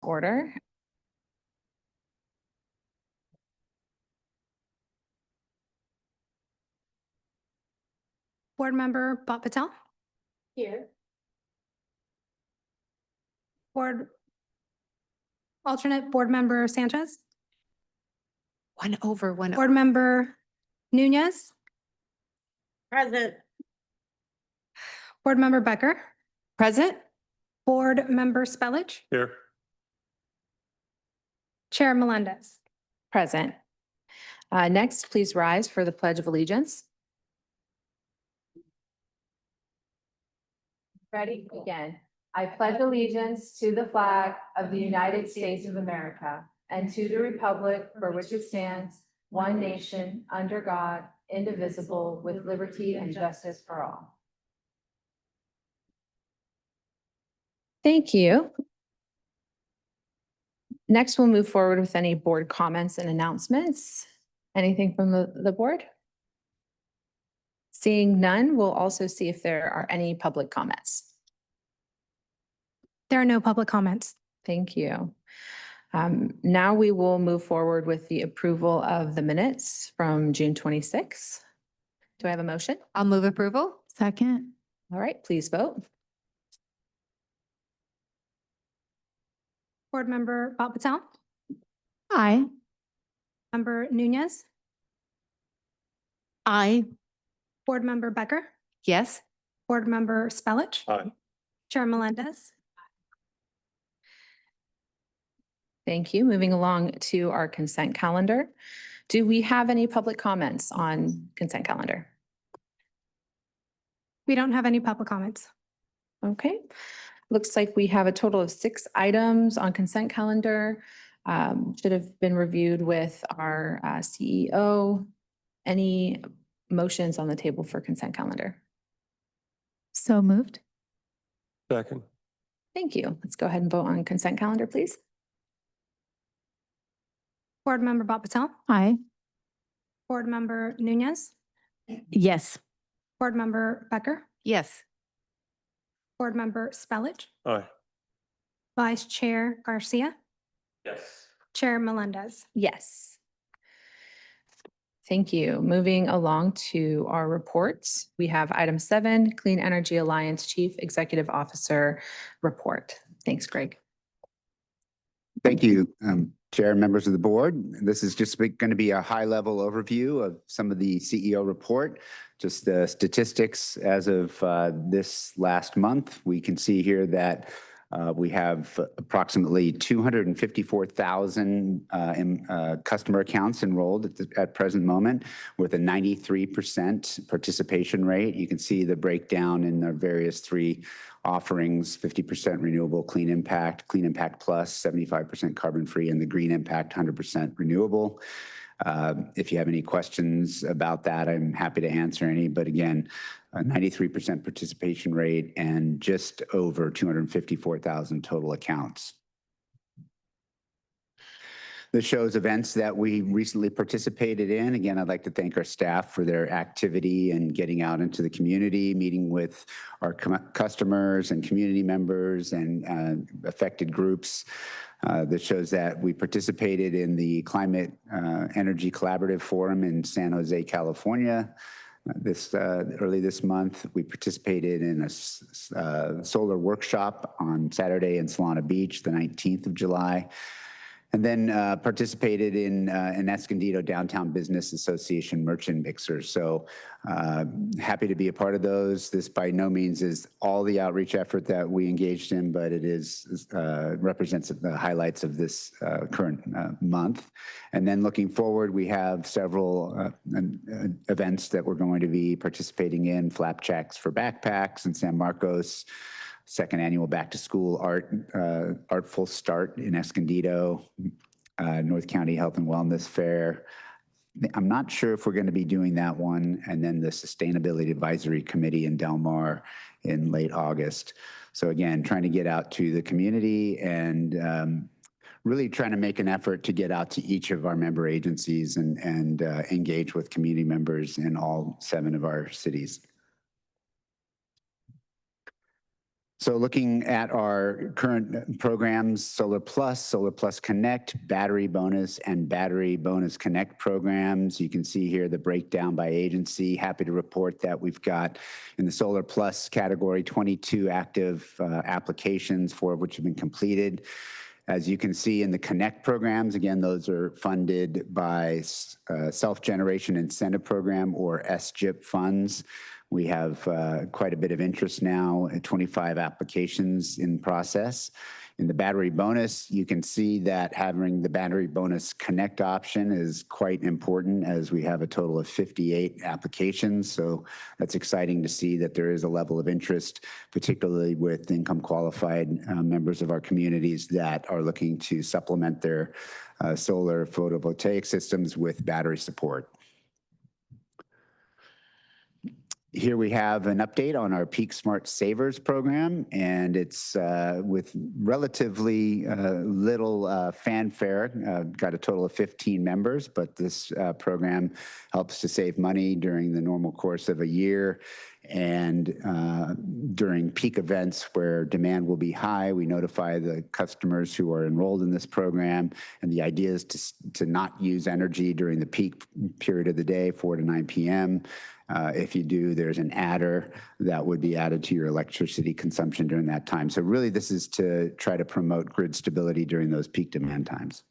order. Board Member Bhat Patel. Here. Alternate Board Member Sanchez. One over. Board Member Nunez. Present. Board Member Becker. Present. Board Member Spellich. Here. Chair Melendez. Present. Next, please rise for the Pledge of Allegiance. Ready? Begin. I pledge allegiance to the flag of the United States of America and to the republic for which it stands, one nation, under God, indivisible, with liberty and justice for all. Thank you. Next, we'll move forward with any board comments and announcements. Anything from the board? Seeing none, we'll also see if there are any public comments. There are no public comments. Thank you. Now we will move forward with the approval of the minutes from June 26th. Do I have a motion? I'll move approval. Second. All right, please vote. Board Member Bhat Patel. Aye. Member Nunez. Aye. Board Member Becker. Yes. Board Member Spellich. Aye. Chair Melendez. Thank you. Moving along to our consent calendar. Do we have any public comments on consent calendar? We don't have any public comments. Okay. Looks like we have a total of 6 items on consent calendar. Should have been reviewed with our CEO. Any motions on the table for consent calendar? So moved. Second. Thank you. Let's go ahead and vote on consent calendar, please. Board Member Bhat Patel. Aye. Board Member Nunez. Yes. Board Member Becker. Yes. Board Member Spellich. Aye. Vice Chair Garcia. Yes. Chair Melendez. Yes. Thank you. Moving along to our reports. We have item 7, Clean Energy Alliance Chief Executive Officer report. Thanks, Greg. Thank you, Chair, members of the board. This is just going to be a high-level overview of some of the CEO report, just the statistics as of this last month. We can see here that we have approximately 254,000 customer accounts enrolled at present moment with a 93% participation rate. You can see the breakdown in the various 3 offerings: 50% renewable clean impact plus, 75% carbon free, and the green impact 100% renewable. If you have any questions about that, I'm happy to answer any. But again, a 93% participation rate and just over 254,000 total accounts. This shows events that we recently participated in. Again, I'd like to thank our staff for their activity and getting out into the community, meeting with our customers and community members and affected groups. This shows that we participated in the Climate Energy Collaborative Forum in San Jose, California. Early this month, we participated in a solar workshop on Saturday in Solana Beach, the 19th of July. And then participated in an Escondido Downtown Business Association merchant mixer. So happy to be a part of those. This by no means is all the outreach effort that we engaged in, but it is represents the highlights of this current month. And then looking forward, we have several events that we're going to be participating in: Flapjacks for Backpacks in San Marcos, 2nd annual Back to School Artful Start in Escondido, North County Health and Wellness Fair. I'm not sure if we're going to be doing that one, and then the Sustainability Advisory Committee in Del Mar in late August. So again, trying to get out to the community and really trying to make an effort to get out to each of our member agencies and engage with community members in all 7 of our cities. So looking at our current programs, Solar Plus Connect, Battery Bonus, and Battery Bonus Connect programs, you can see here the breakdown by agency. Happy to report that we've got in the Solar Plus category 22 active applications, 4 of which have been completed. As you can see in the Connect programs, again, those are funded by Self-Generation Incentive Program or SGIP funds. We have quite a bit of interest now, 25 applications in process. In the battery bonus, you can see that having the battery bonus connect option is quite important as we have a total of 58 applications. So that's exciting to see that there is a level of interest, particularly with income qualified members of our communities that are looking to supplement their solar photovoltaic systems with battery support. Here we have an update on our Peak Smart Savers program, and it's with relatively little fanfare. Got a total of 15 members, but this program helps to save money during the normal course of a year. And during peak events where demand will be high, we notify the customers who are enrolled in this program. And the idea is to not use energy during the peak period of the day, 4 to 9 p.m. If you do, there's an adder that would be added to your electricity consumption during that time. So really, this is to try to promote grid stability during those peak demand times.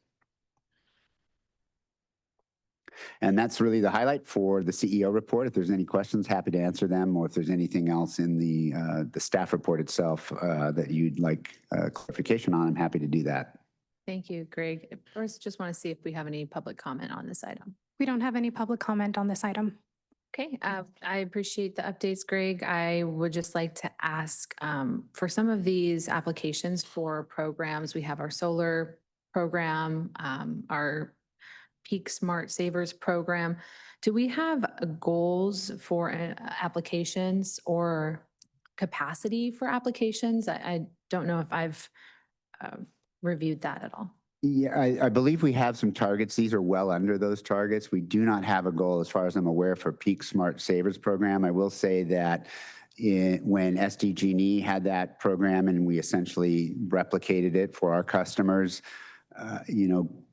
And that's really the highlight for the CEO report. If there's any questions, happy to answer them, or if there's anything else in the staff report itself that you'd like clarification on, I'm happy to do that. Thank you, Greg. First, just want to see if we have any public comment on this item. We don't have any public comment on this item. Okay, I appreciate the updates, Greg. I would just like to ask for some of these applications for programs. We have our solar program, our Peak Smart Savers program. Do we have goals for applications or capacity for applications? I don't know if I've reviewed that at all. Yeah, I believe we have some targets. These are well under those targets. We do not have a goal, as far as I'm aware, for Peak Smart Savers program. I will say that when SDG&E had that program and we essentially replicated it for our customers,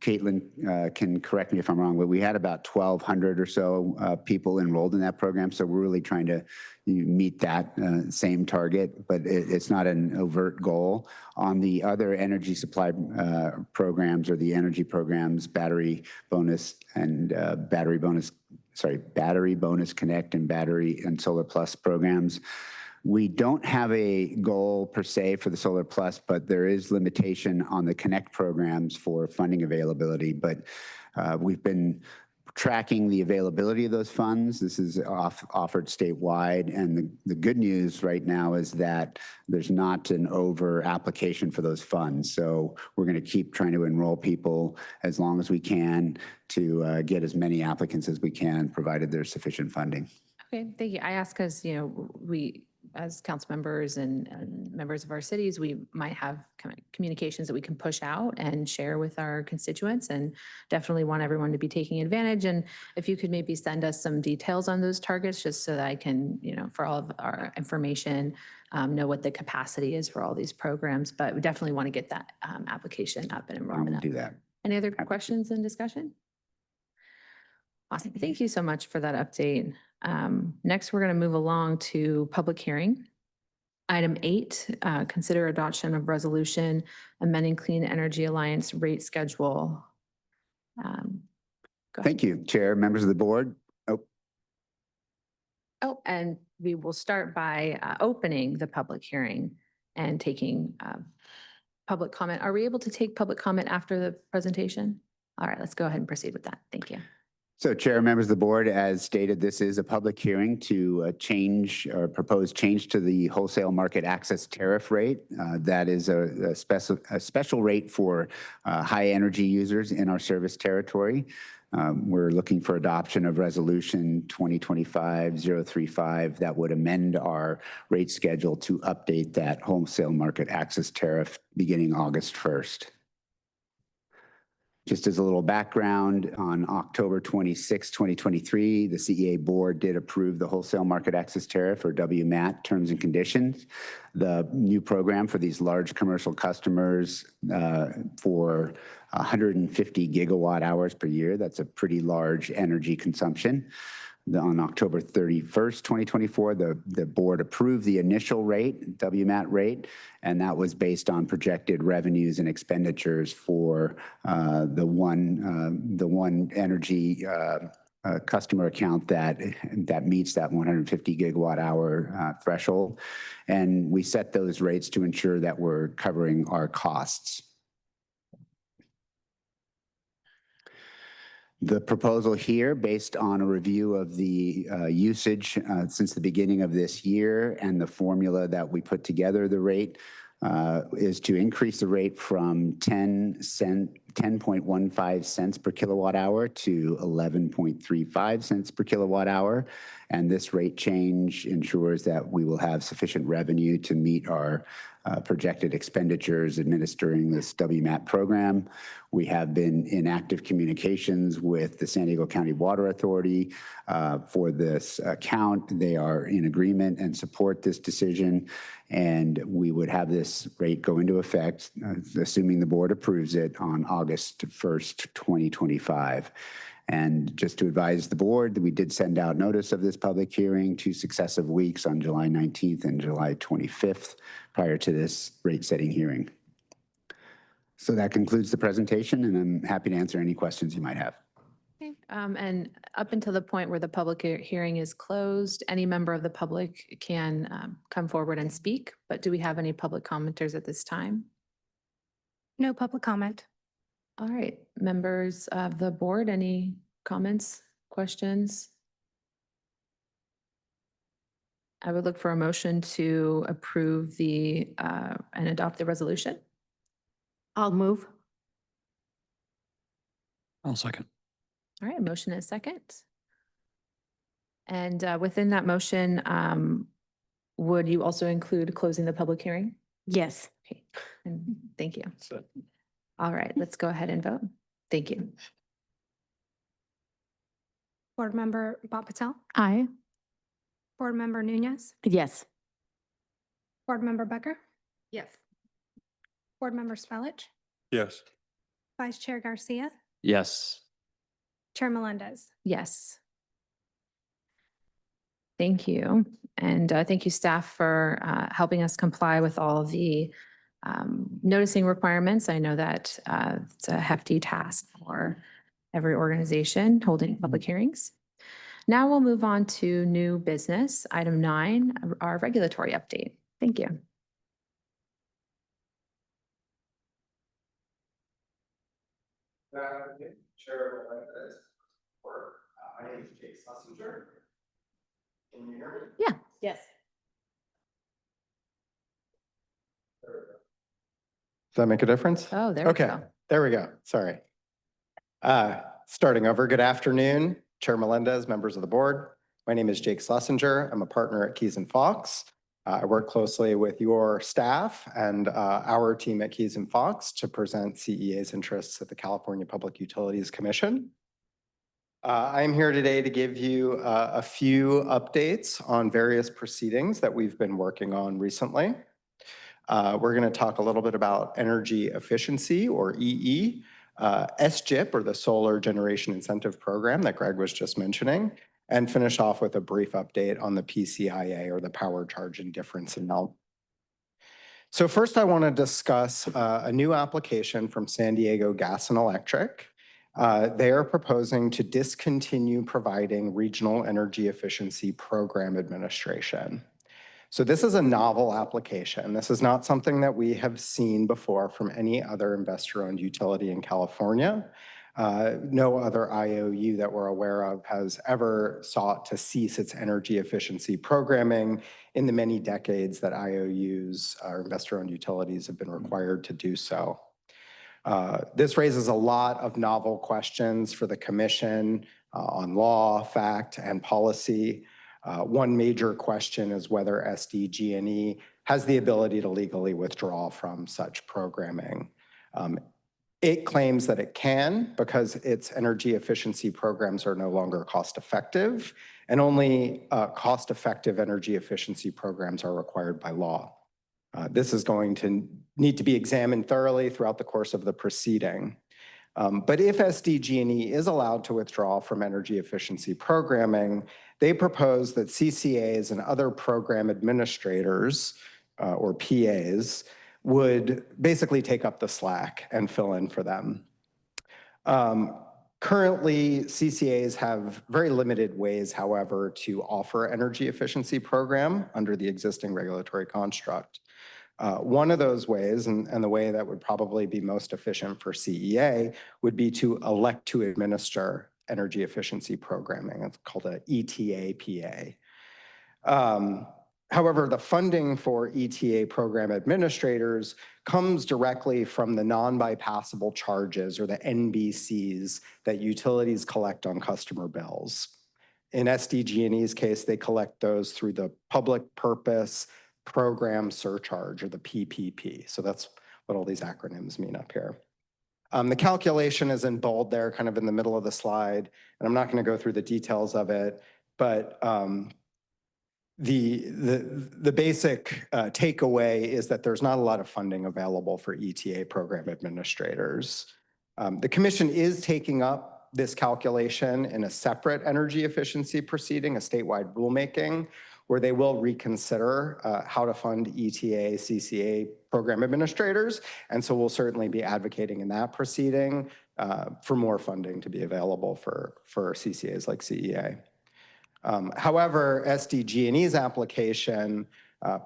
Caitlin can correct me if I'm wrong, but we had about 1,200 or so people enrolled in that program. So we're really trying to meet that same target, but it's not an overt goal. On the other energy supply programs or the energy programs, battery bonus and battery bonus connect and battery and solar plus programs, we don't have a goal per se for the Solar Plus, but there is limitation on the Connect programs for funding availability. But we've been tracking the availability of those funds. This is offered statewide. And the good news right now is that there's not an over application for those funds. So we're going to keep trying to enroll people as long as we can to get as many applicants as we can, provided there's sufficient funding. Okay, thank you. I ask because, we, as council members and members of our cities, we might have communications that we can push out and share with our constituents, and definitely want everyone to be taking advantage. And if you could maybe send us some details on those targets, just so that I can, for all of our information, know what the capacity is for all these programs. But we definitely want to get that application up and enrollment up. Do that. Any other questions and discussion? Awesome. Thank you so much for that update. Next, we're going to move along to public hearing. Item 8, consider adoption of resolution amending Clean Energy Alliance rate schedule. Go ahead. Thank you, Chair, members of the board. Oh, and we will start by opening the public hearing and taking public comment. Are we able to take public comment after the presentation? All right, let's go ahead and proceed with that. Thank you. So Chair, members of the board, as stated, this is a public hearing to change or propose change to the wholesale market access tariff rate. That is a special rate for high energy users in our service territory. We're looking for adoption of resolution 2025-035 that would amend our rate schedule to update that wholesale market access tariff beginning August 1st. Just as a little background, on October 26, 2023, the CEA board did approve the wholesale market access tariff, or WMAT, terms and conditions. The new program for these large commercial customers for 150 gigawatt hours per year. That's a pretty large energy consumption. On October 31st, 2024, the board approved the initial rate, WMAT rate, and that was based on projected revenues and expenditures for the one energy customer account that meets that 150 gigawatt hour threshold. And we set those rates to ensure that we're covering our costs. The proposal here, based on a review of the usage since the beginning of this year and the formula that we put together, the rate is to increase the rate from 10.15 cents per kilowatt hour to 11.35 cents per kilowatt hour. And this rate change ensures that we will have sufficient revenue to meet our projected expenditures administering this WMAT program. We have been in active communications with the San Diego County Water Authority for this account. They are in agreement and support this decision, and we would have this rate go into effect, assuming the board approves it, on August 1st, 2025. And just to advise the board that we did send out notice of this public hearing 2 successive weeks on July 19th and July 25th prior to this rate setting hearing. So that concludes the presentation, and I'm happy to answer any questions you might have. Okay, and up until the point where the public hearing is closed, any member of the public can come forward and speak, but do we have any public commenters at this time? No public comment. All right, members of the board, any comments, questions? I would look for a motion to approve the and adopt the resolution. I'll move. I'll second. All right, motion and second. And within that motion, would you also include closing the public hearing? Yes. Okay, and thank you. So, All right, let's go ahead and vote. Thank you. Board Member Bob Patel, Aye. Board Member Nunez, Yes. Board Member Becker, Yes. Board Member Spellich, yes. Vice Chair Garcia, Yes. Chair Melendez. Yes. Thank you. And thank you, staff, for helping us comply with all the noticing requirements. I know that it's a hefty task for every organization holding public hearings. Now we'll move on to new business. Item 9, our regulatory update. Thank you. Chair Melendez, or my name is Jake Schlesinger. Can you hear me? Yeah. Yes. There we go. Does that make a difference? Oh, there we Okay, go. there we go. Sorry. Starting over, good afternoon, Chair Melendez, members of the board. My name is Jake Schlesinger. I'm a partner at Keys and Fox. I work closely with your staff and our team at Keys and Fox to present CEA's interests at the California Public Utilities Commission. I am here today to give you a few updates on various proceedings that we've been working on recently. We're going to talk a little bit about energy efficiency, or EE, SGIP, or the Solar Generation Incentive Program that Greg was just mentioning, and finish off with a brief update on the PCIA, or the Power Charge Indifference Amount. So first, I want to discuss a new application from San Diego Gas and Electric. They are proposing to discontinue providing regional energy efficiency program administration. So this is a novel application. This is not something that we have seen before from any other investor-owned utility in California. No other IOU that we're aware of has ever sought to cease its energy efficiency programming in the many decades that IOUs, or investor-owned utilities, have been required to do so. This raises a lot of novel questions for the commission on law, fact, and policy. One major question is whether SDG&E has the ability to legally withdraw from such programming. It claims that it can because its energy efficiency programs are no longer cost-effective, and only cost-effective energy efficiency programs are required by law. This is going to need to be examined thoroughly throughout the course of the proceeding. But if SDG&E is allowed to withdraw from energy efficiency programming, they propose that CCAs and other program administrators, or PAs, would basically take up the slack and fill in for them. Currently, CCAs have very limited ways, however, to offer energy efficiency program under the existing regulatory construct. One of those ways, and the way that would probably be most efficient for CEA, would be to elect to administer energy efficiency programming. It's called an ETA PA. However, the funding for ETA program administrators comes directly from the non-bypassable charges, or the NBCs, that utilities collect on customer bills. In SDG&E's case, they collect those through the public purpose program surcharge, or the PPP. So that's what all these acronyms mean up here. The calculation is in bold there, kind of in the middle of the slide, and I'm not going to go through the details of it, but the basic takeaway is that there's not a lot of funding available for ETA program administrators. The commission is taking up this calculation in a separate energy efficiency proceeding, a statewide rulemaking, where they will reconsider how to fund ETA, CCA program administrators. And so we'll certainly be advocating in that proceeding for more funding to be available for CCAs like CEA. However, SDG&E's application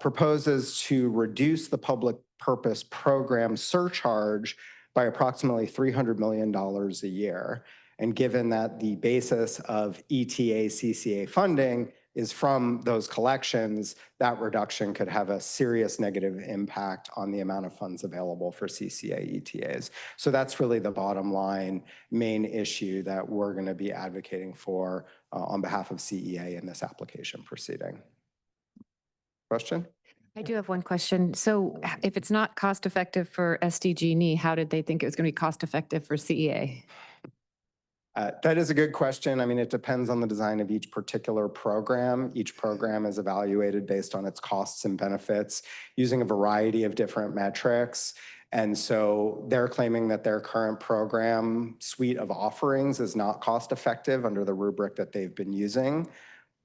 proposes to reduce the public purpose program surcharge by approximately $300 million a year. And given that the basis of ETA CCA funding is from those collections, that reduction could have a serious negative impact on the amount of funds available for CCA ETAs. So that's really the bottom line main issue that we're going to be advocating for on behalf of CEA in this application proceeding. Question? I do have one question. So if it's not cost effective for SDG&E, how did they think it was going to be cost effective for CEA? That is a good question. I mean, it depends on the design of each particular program. Each program is evaluated based on its costs and benefits using a variety of different metrics. And so they're claiming that their current program suite of offerings is not cost effective under the rubric that they've been using.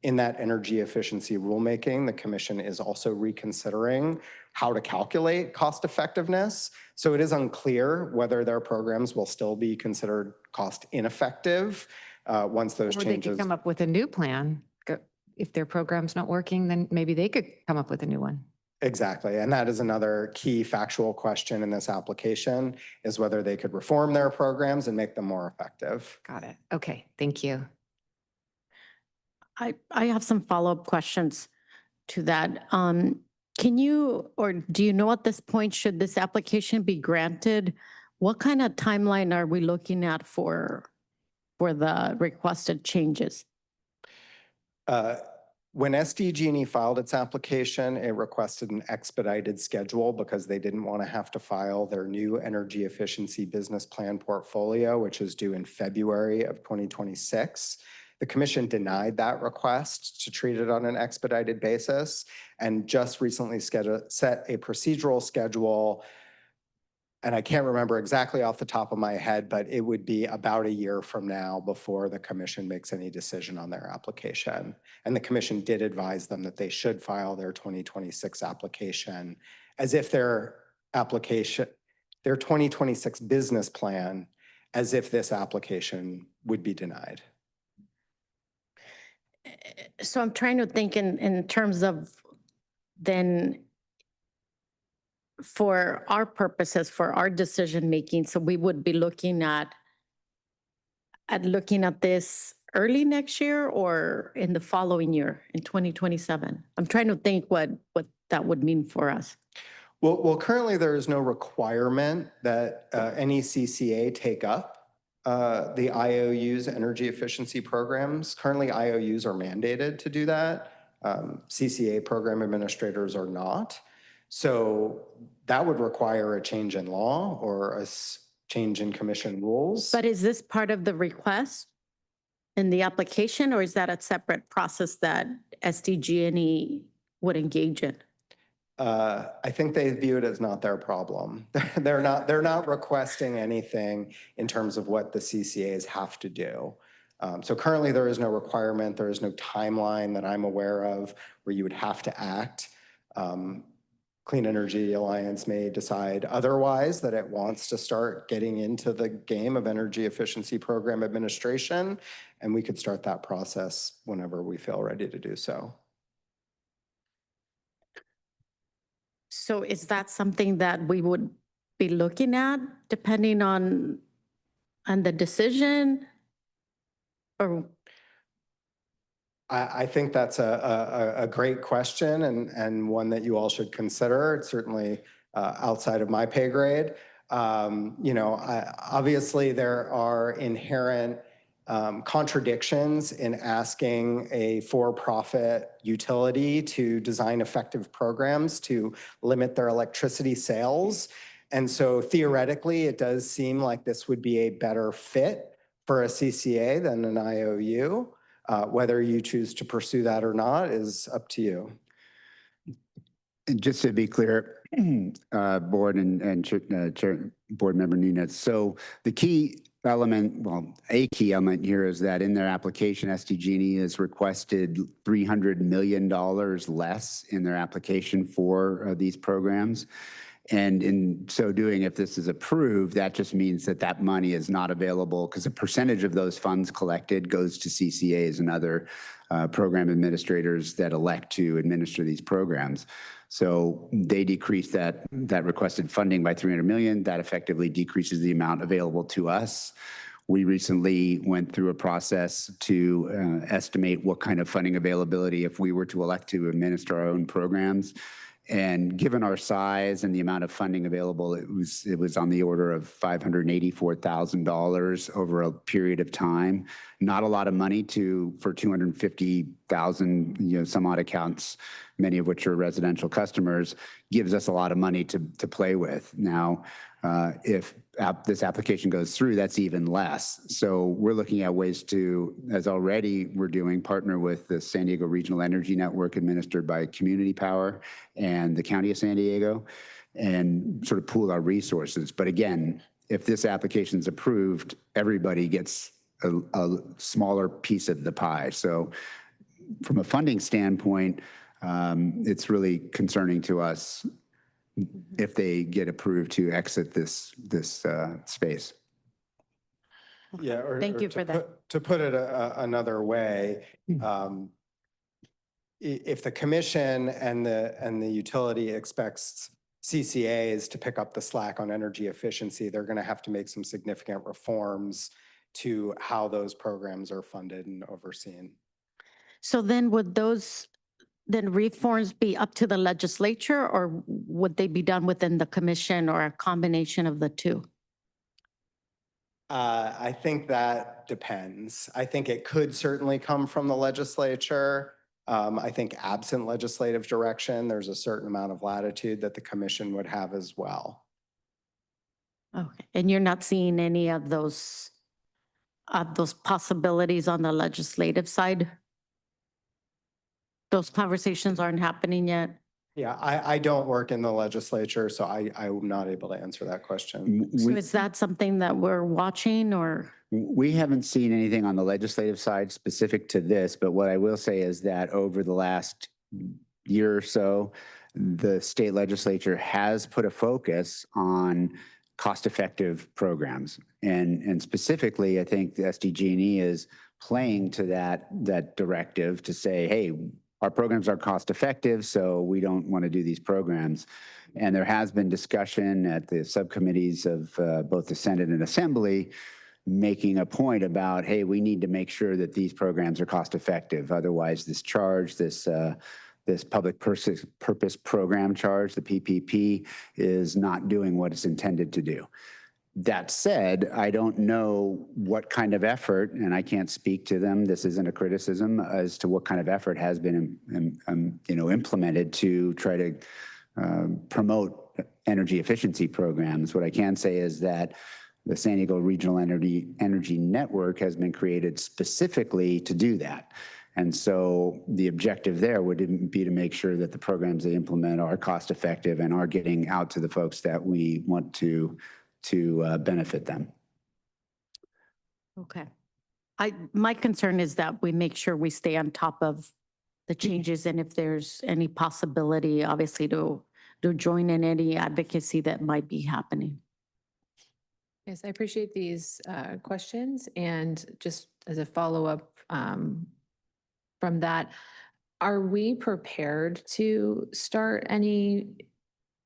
In that energy efficiency rulemaking, the commission is also reconsidering how to calculate cost effectiveness. So it is unclear whether their programs will still be considered cost ineffective once those Or changes. they could come up with a new plan. If their program's not working, then maybe they could come up with a new one. Exactly. And that is another key factual question in this application, is whether they could reform their programs and make them more effective. Got it. Okay, thank you. I have some follow-up questions to that. Can you, or do you know at this point, should this application be granted, what kind of timeline are we looking at for the requested changes? When SDG&E filed its application, it requested an expedited schedule because they didn't want to have to file their new energy efficiency business plan portfolio, which is due in February of 2026. The commission denied that request to treat it on an expedited basis and just recently set a procedural schedule. And I can't remember exactly off the top of my head, but it would be about a year from now before the commission makes any decision on their application. And the commission did advise them that they should file their 2026 application as if their 2026 business plan, as if this application would be denied. So I'm trying to think in terms of then for our purposes, for our decision making, so we would be looking at this early next year or in the following year in 2027. I'm trying to think what that would mean for us. Well, currently there is no requirement that any CCA take up the IOU's energy efficiency programs. Currently, IOUs are mandated to do that. CCA program administrators are not. So that would require a change in law or change in commission rules. But is this part of the request in the application, or is that a separate process that SDG&E would engage in? I think they view it as not their problem. They're not requesting anything in terms of what the CCAs have to do. So currently there is no requirement, there is no timeline that I'm aware of where you would have to act. Clean Energy Alliance may decide otherwise, that it wants to start getting into the game of energy efficiency program administration, and we could start that process whenever we feel ready to do so. So is that something that we would be looking at depending on the decision? Or I think that's a great question and one that you all should consider. It's certainly outside of my pay grade. Obviously there are inherent contradictions in asking a for-profit utility to design effective programs to limit their electricity sales. And so theoretically, it does seem like this would be a better fit for a CCA than an IOU. Whether you choose to pursue that or not is up to you. And just to be clear, board and board member Nunez. So the key element, well, a key element here is that in their application, SDG&E has requested $300 million less in their application for these programs. And in so doing, if this is approved, that just means that that money is not available because a percentage of those funds collected goes to CCAs and other program administrators that elect to administer these programs. So they decrease that requested funding by $300 million. That effectively decreases the amount available to us. We recently went through a process to estimate what kind of funding availability if we were to elect to administer our own programs. And given our size and the amount of funding available, it was on the order of $584,000 over a period of time. Not a lot of money for 250,000, some odd accounts, many of which are residential customers, gives us a lot of money to play with. Now, if this application goes through, that's even less. So we're looking at ways to, as already we're doing, partner with the San Diego Regional Energy Network administered by Community Power and the County of San Diego, and sort of pool our resources. But again, if this application is approved, everybody gets a smaller piece of the pie. So from a funding standpoint, it's really concerning to us if they get approved to exit this space. Yeah. Thank you for that. To put it another way, if the commission and the utility expects CCAs to pick up the slack on energy efficiency, they're going to have to make some significant reforms to how those programs are funded and overseen. So then would those reforms be up to the legislature, or would they be done within the commission, or a combination of the two? I think that depends. I think it could certainly come from the legislature. I think absent legislative direction, there's a certain amount of latitude that the commission would have as well. Okay, and you're not seeing any of those possibilities on the legislative side? Those conversations aren't happening yet? Yeah, I don't work in the legislature, so I'm not able to answer that question. So is that something that we're watching, or? We haven't seen anything on the legislative side specific to this, but what I will say is that over the last year or so, the state legislature has put a focus on cost-effective programs. And specifically, I think the SDG&E is playing to that directive to say, hey, our programs are cost effective, so we don't want to do these programs. And there has been discussion at the subcommittees of both the Senate and Assembly making a point about, hey, we need to make sure that these programs are cost effective. Otherwise, this charge, this public purpose program charge, the PPP, is not doing what it's intended to do. That said, I don't know what kind of effort, and I can't speak to them, this isn't a criticism, as to what kind of effort has been implemented to try to promote energy efficiency programs. What I can say is that the San Diego Regional Energy Network has been created specifically to do that. And so the objective there would be to make sure that the programs they implement are cost effective and are getting out to the folks that we want to benefit them. Okay. My concern is that we make sure we stay on top of the changes and if there's any possibility, obviously, to join in any advocacy that might be happening. Yes, I appreciate these questions. And just as a follow-up from that, are we prepared to start any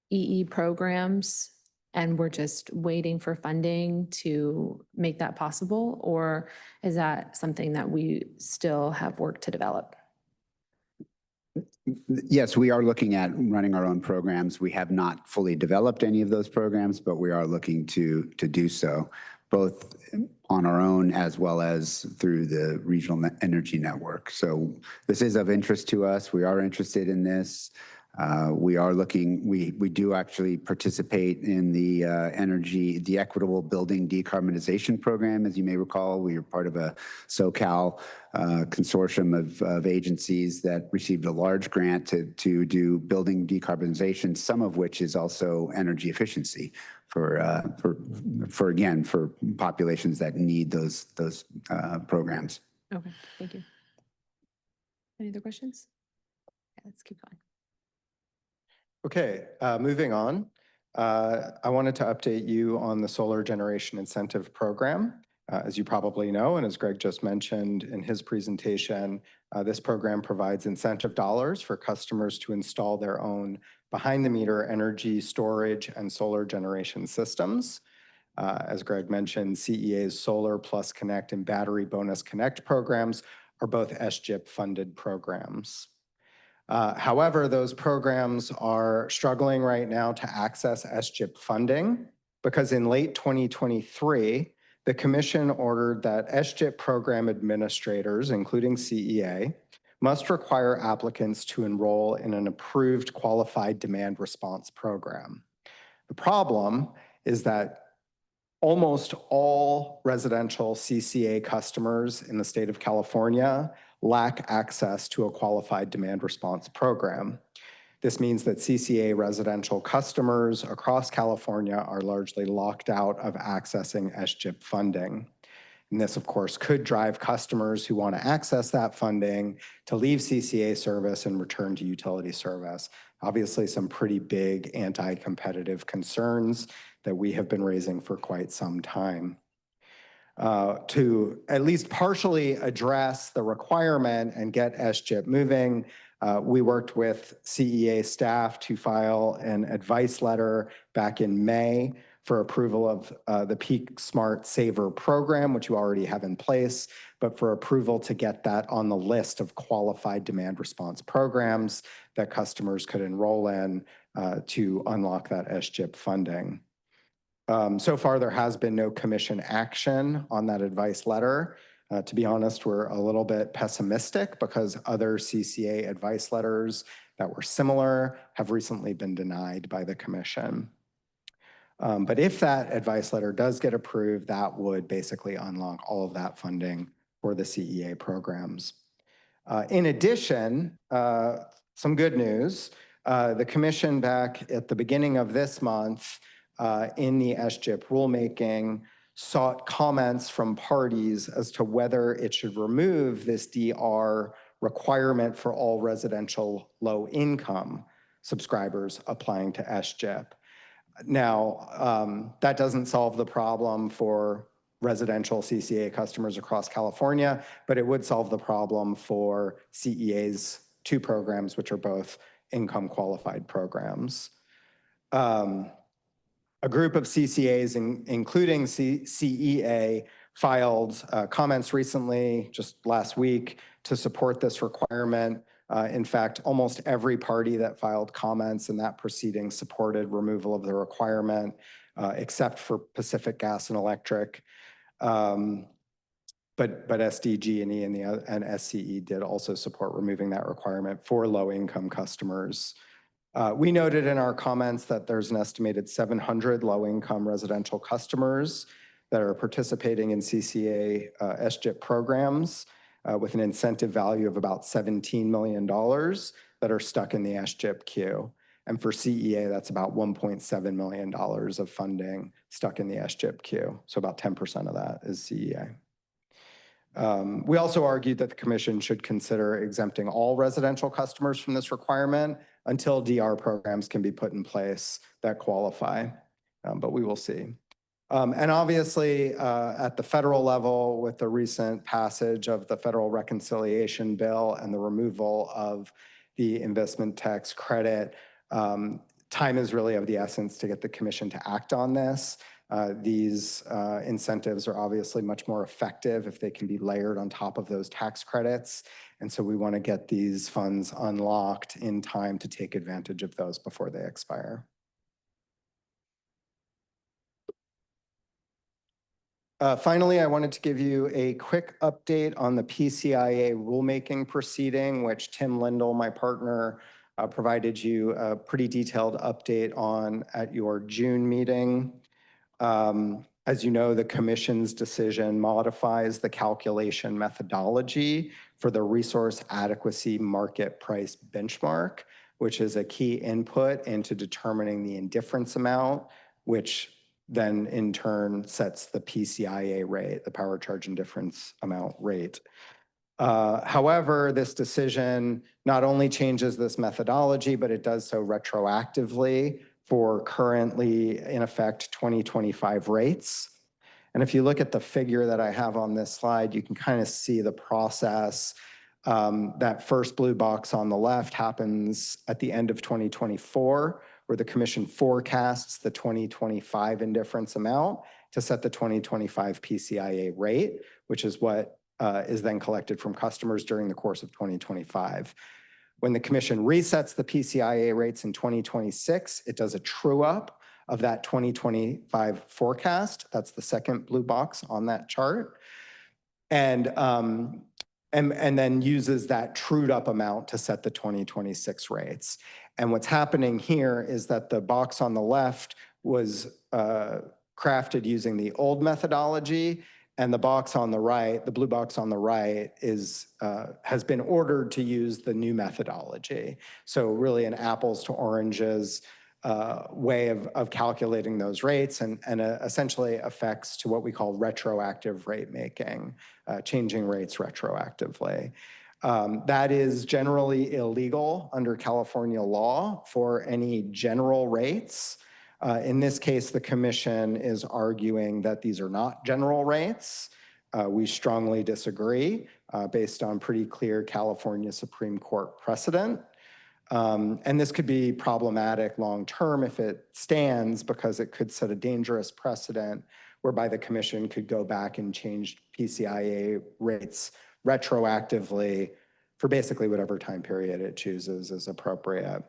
EE programs and we're just waiting for funding to make that possible? Or is that something that we still have work to develop? Yes, we are looking at running our own programs. We have not fully developed any of those programs, but we are looking to do so, both on our own as well as through the Regional Energy Network. So this is of interest to us. We are interested in this. We are looking, we do actually participate in the the Equitable Building Decarbonization Program. As you may recall, we are part of a SoCal consortium of agencies that received a large grant to do building decarbonization, some of which is also energy efficiency for populations that need those programs. Okay, thank you. Any other questions? Yeah, let's keep going. Okay, moving on. I wanted to update you on the Solar Generation Incentive Program. As you probably know, and as Greg just mentioned in his presentation, this program provides incentive dollars for customers to install their own behind-the-meter energy storage and solar generation systems. As Greg mentioned, CEA's Solar Plus Connect and Battery Bonus Connect programs are both SGIP-funded programs. However, those programs are struggling right now to access SGIP funding because in late 2023, the Commission ordered that SGIP program administrators, including CEA, must require applicants to enroll in an approved qualified demand response program. The problem is that almost all residential CCA customers in the state of California lack access to a qualified demand response program. This means that CCA residential customers across California are largely locked out of accessing SGIP funding. And this, of course, could drive customers who want to access that funding to leave CCA service and return to utility service. Obviously, some pretty big anti-competitive concerns that we have been raising for quite some time. To at least partially address the requirement and get SGIP moving, we worked with CEA staff to file an advice letter back in May for approval of the Peak Smart Saver program, which you already have in place, but for approval to get that on the list of qualified demand response programs that customers could enroll in to unlock that SGIP funding. So far, there has been no commission action on that advice letter. To be honest, we're a little bit pessimistic because other CCA advice letters that were similar have recently been denied by the commission. But if that advice letter does get approved, that would basically unlock all of that funding for the CEA programs. In addition, some good news. The commission back at the beginning of this month in the SGIP rulemaking sought comments from parties as to whether it should remove this DR requirement for all residential low-income subscribers applying to SGIP. Now, that doesn't solve the problem for residential CCA customers across California, but it would solve the problem for CEA's two programs, which are both income qualified programs. A group of CCAs, including CEA, filed comments recently, just last week, to support this requirement. In fact, almost every party that filed comments in that proceeding supported removal of the requirement, except for Pacific Gas and Electric. But SDG&E and SCE did also support removing that requirement for low-income customers. We noted in our comments that there's an estimated 700 low-income residential customers that are participating in CCA SGIP programs with an incentive value of about $17 million that are stuck in the SGIP queue. And for CEA, that's about $1.7 million of funding stuck in the SGIP queue. So about 10% of that is CEA. We also argued that the commission should consider exempting all residential customers from this requirement until DR programs can be put in place that qualify, but we will see. And obviously, at the federal level, with the recent passage of the federal reconciliation bill and the removal of the investment tax credit, time is really of the essence to get the commission to act on this. These incentives are obviously much more effective if they can be layered on top of those tax credits. And so we want to get these funds unlocked in time to take advantage of those before they expire. Finally, I wanted to give you a quick update on the PCIA rulemaking proceeding, which Tim Lindell, my partner, provided you a pretty detailed update on at your June meeting. As you know, the commission's decision modifies the calculation methodology for the resource adequacy market price benchmark, which is a key input into determining the indifference amount, which then in turn sets the PCIA rate, the power charge indifference amount rate. However, this decision not only changes this methodology, but it does so retroactively for currently in effect 2025 rates. And if you look at the figure that I have on this slide, you can kind of see the process. That first blue box on the left happens at the end of 2024, where the commission forecasts the 2025 indifference amount to set the 2025 PCIA rate, which is what is then collected from customers during the course of 2025. When the commission resets the PCIA rates in 2026, it does a true up of that 2025 forecast. That's the second blue box on that chart. And then uses that trued up amount to set the 2026 rates. And what's happening here is that the box on the left was crafted using the old methodology, and the box on the right, the blue box on the right, has been ordered to use the new methodology. So really an apples to oranges way of calculating those rates, and essentially affects to what we call retroactive rate making, changing rates retroactively. That is generally illegal under California law for any general rates. In this case, the commission is arguing that these are not general rates. We strongly disagree based on pretty clear California Supreme Court precedent. And this could be problematic long-term if it stands, because it could set a dangerous precedent whereby the commission could go back and change PCIA rates retroactively for basically whatever time period it chooses is appropriate.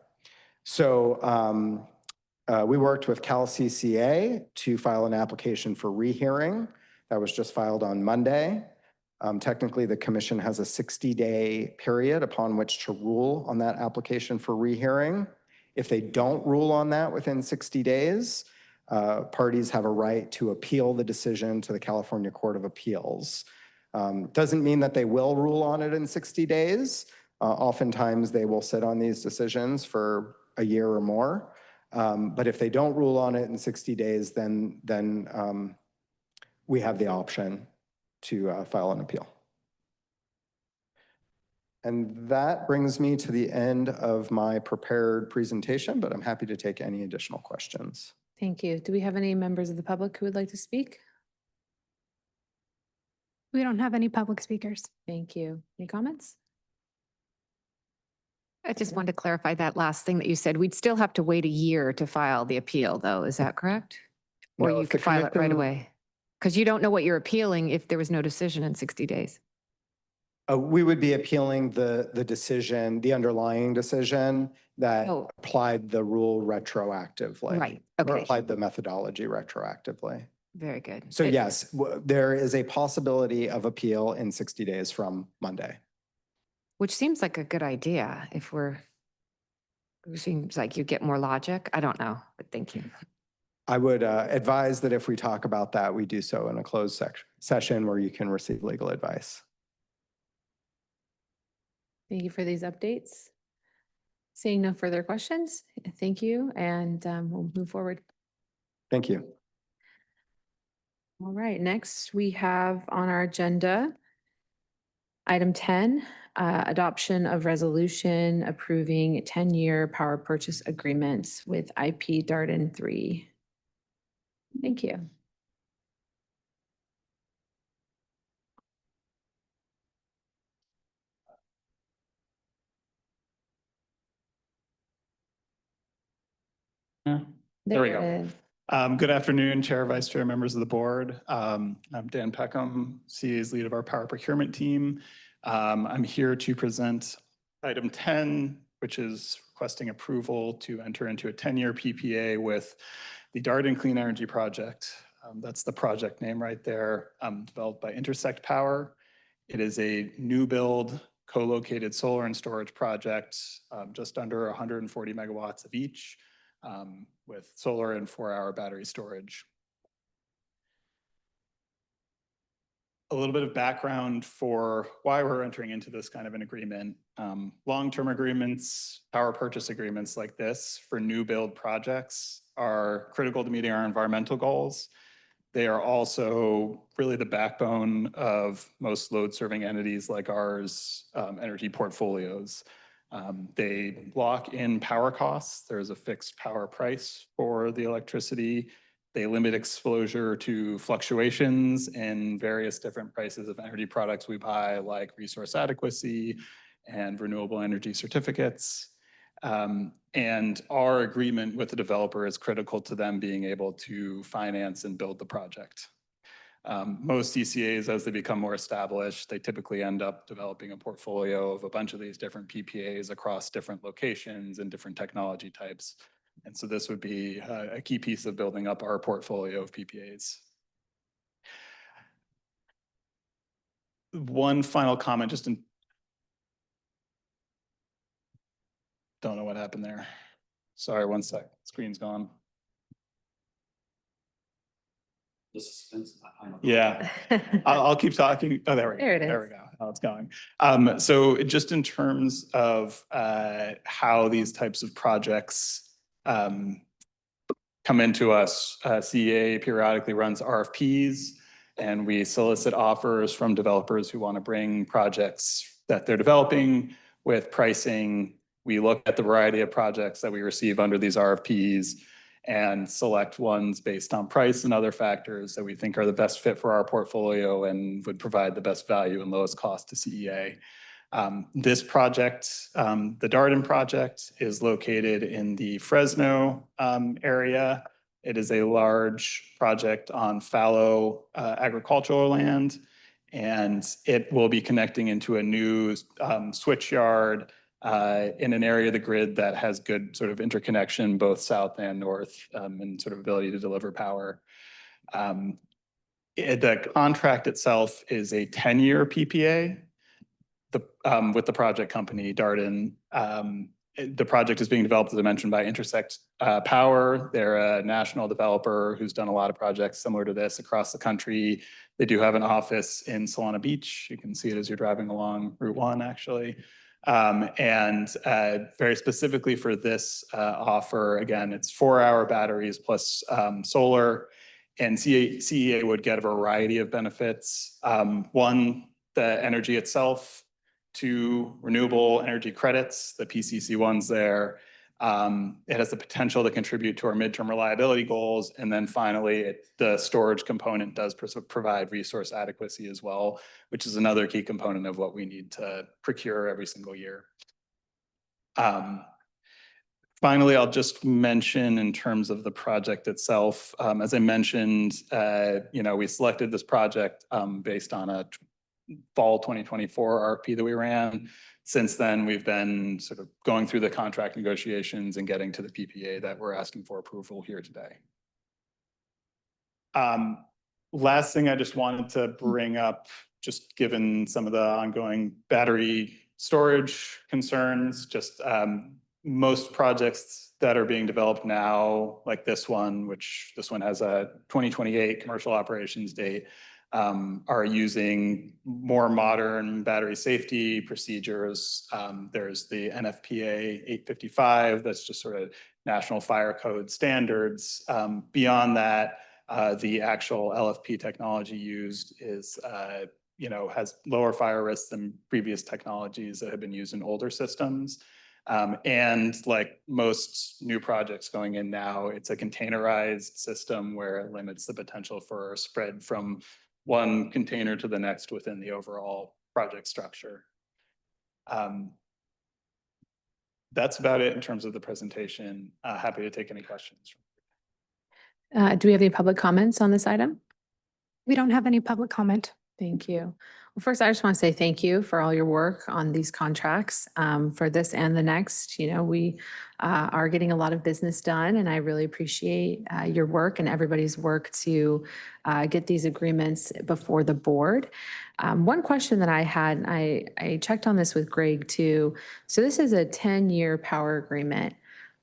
So we worked with CalCCA to file an application for rehearing. That was just filed on Monday. Technically, the commission has a 60-day period upon which to rule on that application for rehearing. If they don't rule on that within 60 days, parties have a right to appeal the decision to the California Court of Appeals. Doesn't mean that they will rule on it in 60 days. Oftentimes, they will sit on these decisions for a year or more. But if they don't rule on it in 60 days, then we have the option to file an appeal. And that brings me to the end of my prepared presentation, but I'm happy to take any additional questions. Thank you. Do we have any members of the public who would like to speak? We don't have any public speakers. Thank you. Any comments? I just wanted to clarify that last thing that you said. We'd still have to wait a year to file the appeal, though. Is that correct? Or No, you if the could file it right commission- away? Because you don't know what you're appealing if there was no decision in 60 days. We would be appealing the decision, the underlying decision that Oh. applied the rule retroactively. Right, Or okay. applied the methodology retroactively. Very good. So yes, there is a possibility of appeal in 60 days from Monday. Which seems like a good idea if it seems like you get more logic. I don't know, but thank you. I would advise that if we talk about that, we do so in a closed session where you can receive legal advice. Thank you for these updates. Seeing no further questions, thank you, and we'll move forward. Thank you. All right, next we have on our agenda item 10, adoption of resolution approving 10-year power purchase agreements with IP Darden 3. Thank you. There we go. it is. Good afternoon, Chair, Vice Chair, members of the board. I'm Dan Peckham, CA's lead of our power procurement team. I'm here to present item 10, which is requesting approval to enter into a 10-year PPA with the Darden Clean Energy Project. That's the project name right there, developed by Intersect Power. It is a new build co-located solar and storage project, just under 140 megawatts of each. With solar and 4-hour battery storage. A little bit of background for why we're entering into this kind of an agreement. Long-term agreements, power purchase agreements like this for new build projects are critical to meeting our environmental goals. They are also really the backbone of most load-serving entities like ours, energy portfolios. They lock in power costs. There's a fixed power price for the electricity. They limit exposure to fluctuations in various different prices of energy products we buy, like resource adequacy and renewable energy certificates. And our agreement with the developer is critical to them being able to finance and build the project. Most ECAs, as they become more established, they typically end up developing a portfolio of a bunch of these different PPAs across different locations and different technology types. And so this would be a key piece of building up our portfolio of PPAs. One final comment, don't know what happened there. Sorry, one sec, screen's gone. Yeah, I'll keep talking. Oh, there we go. There it is. There we go. Oh, it's going. So just in terms of how these types of projects come into us, CEA periodically runs RFPs, and we solicit offers from developers who want to bring projects that they're developing with pricing. We look at the variety of projects that we receive under these RFPs and select ones based on price and other factors that we think are the best fit for our portfolio and would provide the best value and lowest cost to CEA. This project, the Darden project, is located in the Fresno area. It is a large project on fallow agricultural land, and it will be connecting into a new switch yard in an area of the grid that has good sort of interconnection, both south and north, and sort of ability to deliver power. The contract itself is a 10-year PPA with the project company, Darden. The project is being developed, as I mentioned, by Intersect Power. They're a national developer who's done a lot of projects similar to this across the country. They do have an office in Solana Beach. You can see it as you're driving along Route 1, actually. And very specifically for this offer, again, it's 4-hour batteries plus solar, and CEA would get a variety of benefits. One, the energy itself. 2, renewable energy credits, the PCC ones there. It has the potential to contribute to our midterm reliability goals. And then finally, the storage component does provide resource adequacy as well, which is another key component of what we need to procure every single year. Finally, I'll just mention in terms of the project itself, as I mentioned, we selected this project based on a fall 2024 RFP that we ran. Since then, we've been sort of going through the contract negotiations and getting to the PPA that we're asking for approval here today. Last thing I just wanted to bring up, just given some of the ongoing battery storage concerns, just most projects that are being developed now, like this one, which this one has a 2028 commercial operations date, are using more modern battery safety procedures. There's the NFPA 855, that's just sort of National Fire Code standards. Beyond that, the actual LFP technology used is, has lower fire risks than previous technologies that have been used in older systems. And like most new projects going in now, it's a containerized system where it limits the potential for spread from one container to the next within the overall project structure. That's about it in terms of the presentation. Happy to take any questions. Do we have any public comments on this item? We don't have any public comment. Thank you. Well, first, I just want to say thank you for all your work on these contracts for this and the next. We are getting a lot of business done, and I really appreciate your work and everybody's work to get these agreements before the board. One question that I had, and I checked on this with Greg too. So this is a 10-year power agreement.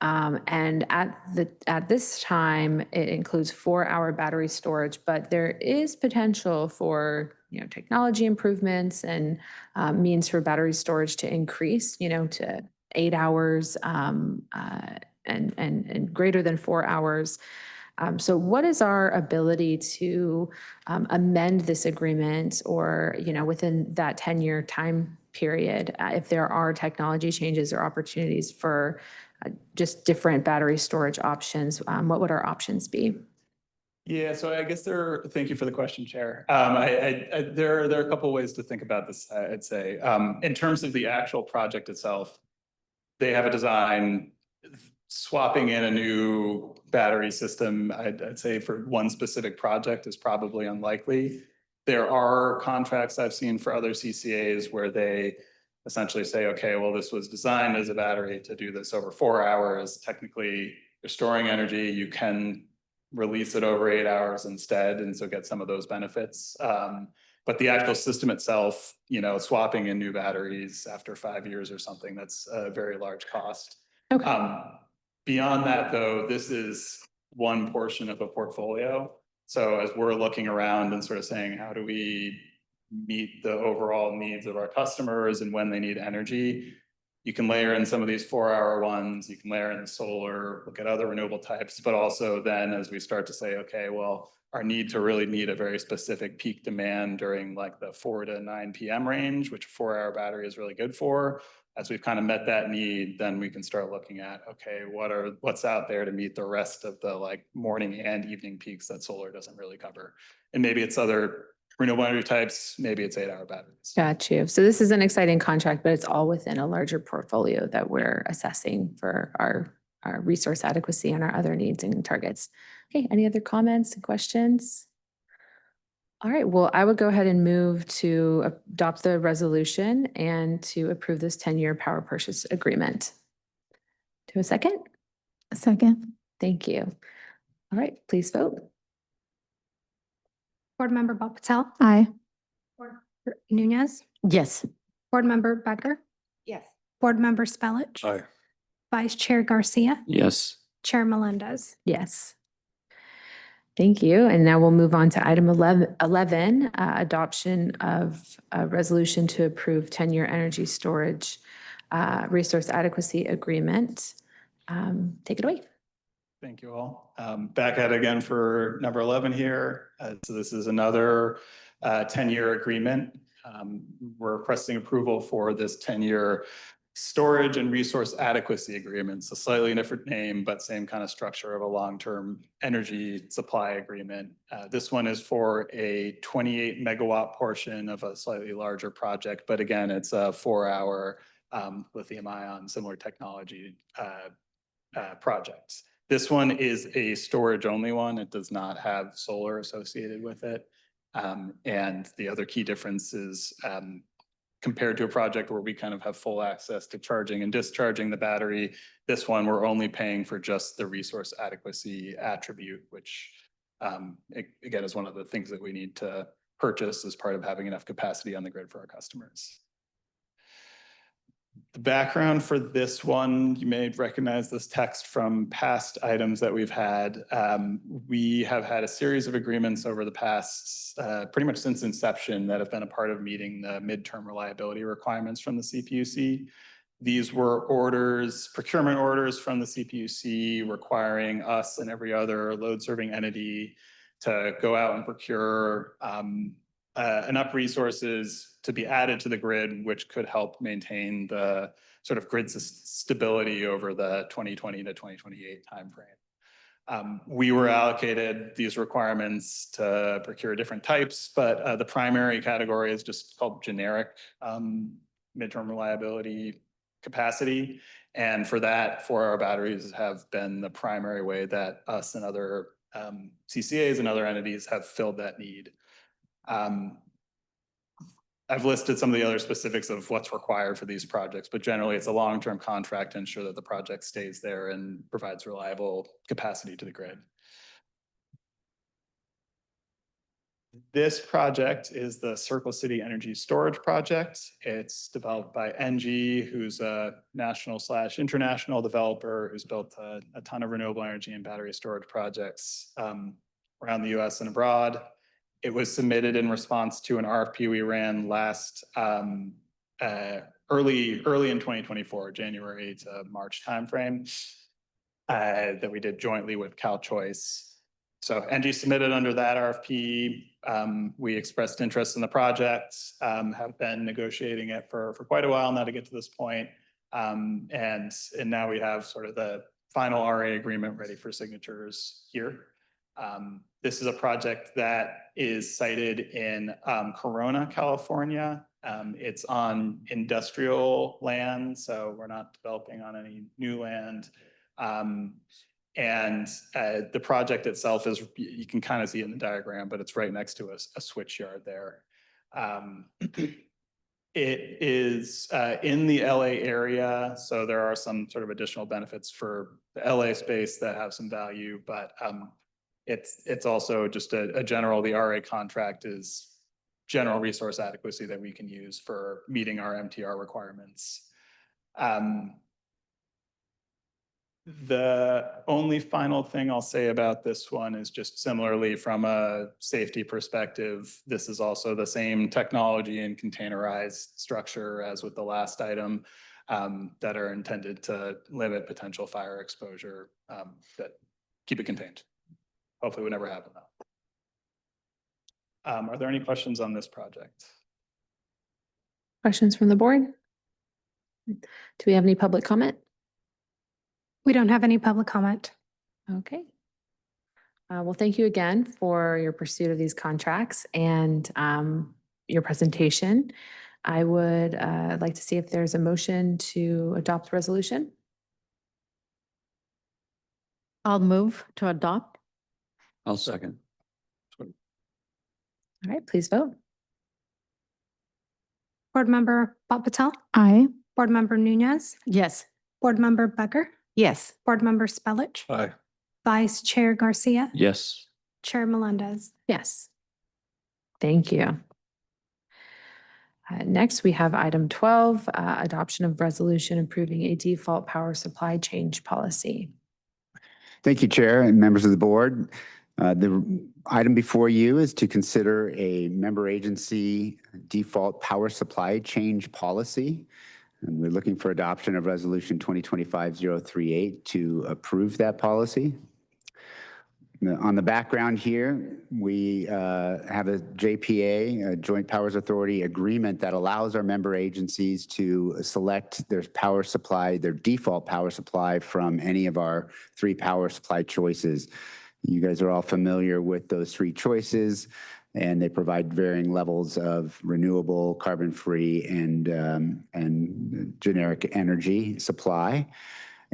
And at this time, it includes 4-hour battery storage, but there is potential for technology improvements and means for battery storage to increase, to 8 hours and greater than 4 hours. So what is our ability to amend this agreement or, within that 10-year time period, if there are technology changes or opportunities for just different battery storage options, what would our options be? Yeah, so I guess thank you for the question, Chair. There are a couple ways to think about this, I'd say. In terms of the actual project itself, they have a design. Swapping in a new battery system, I'd say for one specific project is probably unlikely. There are contracts I've seen for other CCAs where they essentially say, okay, well, this was designed as a battery to do this over 4 hours. Technically, you're storing energy. You can release it over 8 hours instead, and so get some of those benefits. But the actual system itself, swapping in new batteries after 5 years or something, that's a very large cost. Okay. Beyond that, though, this is one portion of a portfolio. So as we're looking around and sort of saying, how do we meet the overall needs of our customers and when they need energy, you can layer in some of these 4-hour ones, you can layer in the solar, look at other renewable types, but also then as we start to say, okay, well, our need to really meet a very specific peak demand during like the 4 to 9 p.m. range, which a 4-hour battery is really good for. As we've kind of met that need, then we can start looking at, okay, what's out there to meet the rest of the like morning and evening peaks that solar doesn't really cover. And maybe it's other renewable energy types, maybe it's 8-hour batteries. Got you. So this is an exciting contract, but it's all within a larger portfolio that we're assessing for our resource adequacy and our other needs and targets. Okay, any other comments and questions? All right, well, I would go ahead and move to adopt the resolution and to approve this 10-year power purchase agreement. Do a second? A second. Thank you. All right, please vote. Board Member Bob Patel. Aye. Board Member Nunez. Yes. Board Member Becker. Yes. Board Member Spellich. Aye. Vice Chair Garcia. Yes. Chair Melendez. Yes. Thank you. And now we'll move on to item 11, adoption of a resolution to approve 10-year energy storage resource adequacy agreement. Take it away. Thank you all. Back at it again for number 11 here. So this is another 10-year agreement. We're requesting approval for this 10-year storage and resource adequacy agreement. It's a slightly different name, but same kind of structure of a long-term energy supply agreement. This one is for a 28 megawatt portion of a slightly larger project, but again, it's a 4-hour lithium ion similar technology project. This one is a storage only one. It does not have solar associated with it. And the other key difference is compared to a project where we kind of have full access to charging and discharging the battery, this one we're only paying for just the resource adequacy attribute, which again is one of the things that we need to purchase as part of having enough capacity on the grid for our customers. The background for this one, you may recognize this text from past items that we've had. We have had a series of agreements over the past, pretty much since inception, that have been a part of meeting the midterm reliability requirements from the CPUC. These were orders, procurement orders from the CPUC requiring us and every other load serving entity to go out and procure enough resources to be added to the grid, which could help maintain the sort of grid stability over the 2020 to 2028 timeframe. We were allocated these requirements to procure different types, but the primary category is just called generic midterm reliability capacity. And for that, our batteries have been the primary way that us and other CCAs and other entities have filled that need. I've listed some of the other specifics of what's required for these projects, but generally it's a long-term contract to ensure that the project stays there and provides reliable capacity to the grid. This project is the Circle City Energy Storage Project. It's developed by ENGIE, who's a national/international developer who's built a ton of renewable energy and battery storage projects around the US and abroad. It was submitted in response to an RFP we ran last early in 2024, January to March timeframe, that we did jointly with CalChoice. So ENGIE submitted under that RFP. We expressed interest in the project, have been negotiating it for quite a while now to get to this point. And now we have sort of the final RA agreement ready for signatures here. This is a project that is sited in Corona, California. It's on industrial land, so we're not developing on any new land. And the project itself is, you can kind of see it in the diagram, but it's right next to a switch yard there. It is in the LA area, so there are some sort of additional benefits for the LA space that have some value, but it's also just a general, the RA contract is general resource adequacy that we can use for meeting our MTR requirements. The only final thing I'll say about this one is just similarly from a safety perspective, this is also the same technology and containerized structure as with the last item that are intended to limit potential fire exposure, that keep it contained. Hopefully would never happen though. Are there any questions on this project? Questions from the board? Do we have any public comment? We don't have any public comment. Okay. Well, thank you again for your pursuit of these contracts and your presentation. I would like to see if there's a motion to adopt the resolution. I'll move to adopt. I'll second. All right, please vote. Board Member Patel, Aye. Board Member Nunez, Yes. Board Member Becker, Yes. Board Member Spellich, Aye. Vice Chair Garcia, Yes. Chair Melendez. Yes. Thank you. Next, we have item 12, adoption of resolution approving a default power supply change policy. Thank you, Chair and members of the board. The item before you is to consider a member agency default power supply change policy. And we're looking for adoption of Resolution 2025-038 to approve that policy. On the background here, we have a JPA, a Joint Powers Authority agreement that allows our member agencies to select their power supply, their default power supply from any of our 3 power supply choices. You guys are all familiar with those 3 choices, and they provide varying levels of renewable, carbon-free, and generic energy supply.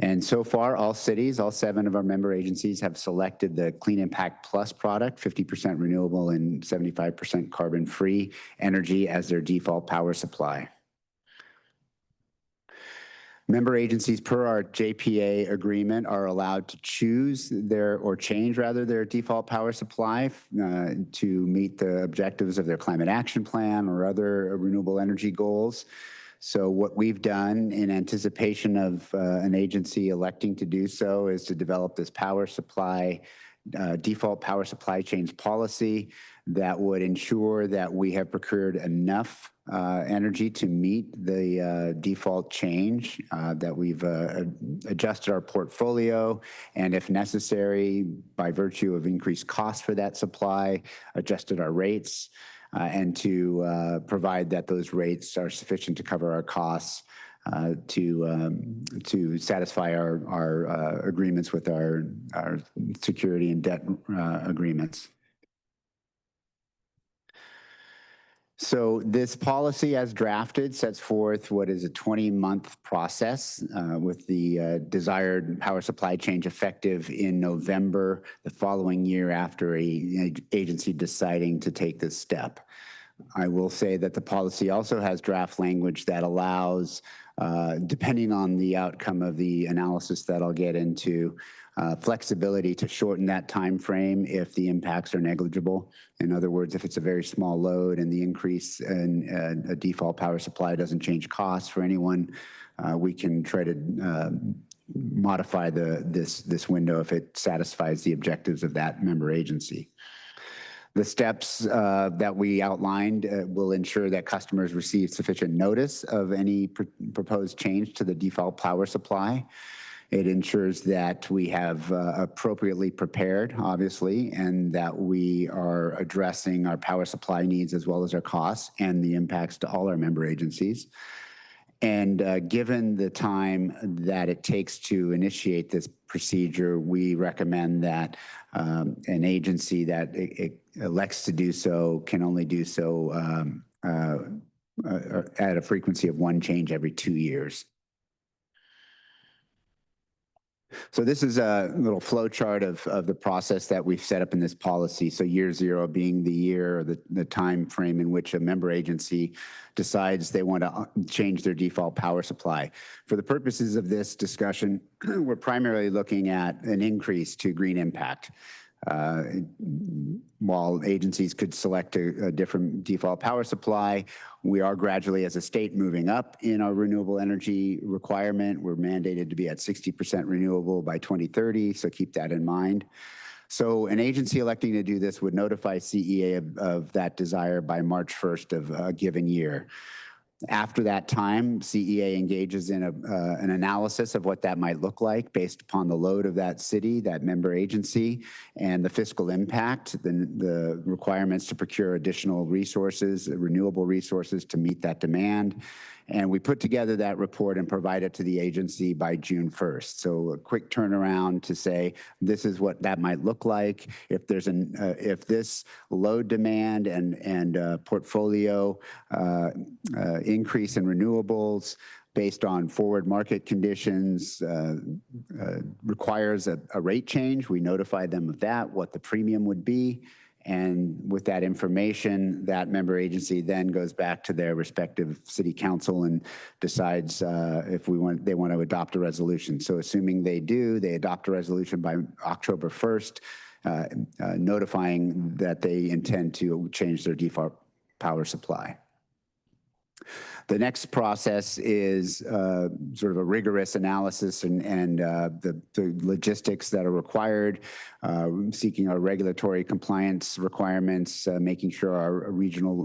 And so far, all cities, all 7 of our member agencies have selected the Clean Impact Plus product, 50% renewable and 75% carbon-free energy as their default power supply. Member agencies per our JPA agreement are allowed to choose change their default power supply to meet the objectives of their climate action plan or other renewable energy goals. So what we've done in anticipation of an agency electing to do so is to develop this power supply, default power supply change policy that would ensure that we have procured enough energy to meet the default change, that we've adjusted our portfolio, and if necessary, by virtue of increased costs for that supply, adjusted our rates, and to provide that those rates are sufficient to cover our costs to satisfy our agreements with our security and debt agreements. So this policy as drafted sets forth what is a 20-month process with the desired power supply change effective in November the following year after an agency deciding to take this step. I will say that the policy also has draft language that allows, depending on the outcome of the analysis that I'll get into, flexibility to shorten that time frame if the impacts are negligible. In other words, if it's a very small load and the increase in a default power supply doesn't change costs for anyone, we can try to modify this window if it satisfies the objectives of that member agency. The steps that we outlined will ensure that customers receive sufficient notice of any proposed change to the default power supply. It ensures that we have appropriately prepared, obviously, and that we are addressing our power supply needs as well as our costs and the impacts to all our member agencies. And given the time that it takes to initiate this procedure, we recommend that an agency that elects to do so can only do so at a frequency of one change every 2 years. So this is a little flow chart of the process that we've set up in this policy. So year 0 being the year or the time frame in which a member agency decides they want to change their default power supply. For the purposes of this discussion, we're primarily looking at an increase to green impact. While agencies could select a different default power supply, we are gradually, as a state, moving up in our renewable energy requirement. We're mandated to be at 60% renewable by 2030, so keep that in mind. So an agency electing to do this would notify CEA of that desire by March 1st of a given year. After that time, CEA engages in an analysis of what that might look like based upon the load of that city, that member agency, and the fiscal impact, the requirements to procure additional resources, renewable resources to meet that demand. And we put together that report and provide it to the agency by June 1st. So a quick turnaround to say, this is what that might look like. If there's if this load demand and portfolio increase in renewables based on forward market conditions requires a rate change, we notify them of that, what the premium would be. And with that information, that member agency then goes back to their respective city council and decides if they want to adopt a resolution. So assuming they do, they adopt a resolution by October 1st, notifying that they intend to change their default power supply. The next process is sort of a rigorous analysis and the logistics that are required, seeking our regulatory compliance requirements, making sure our regional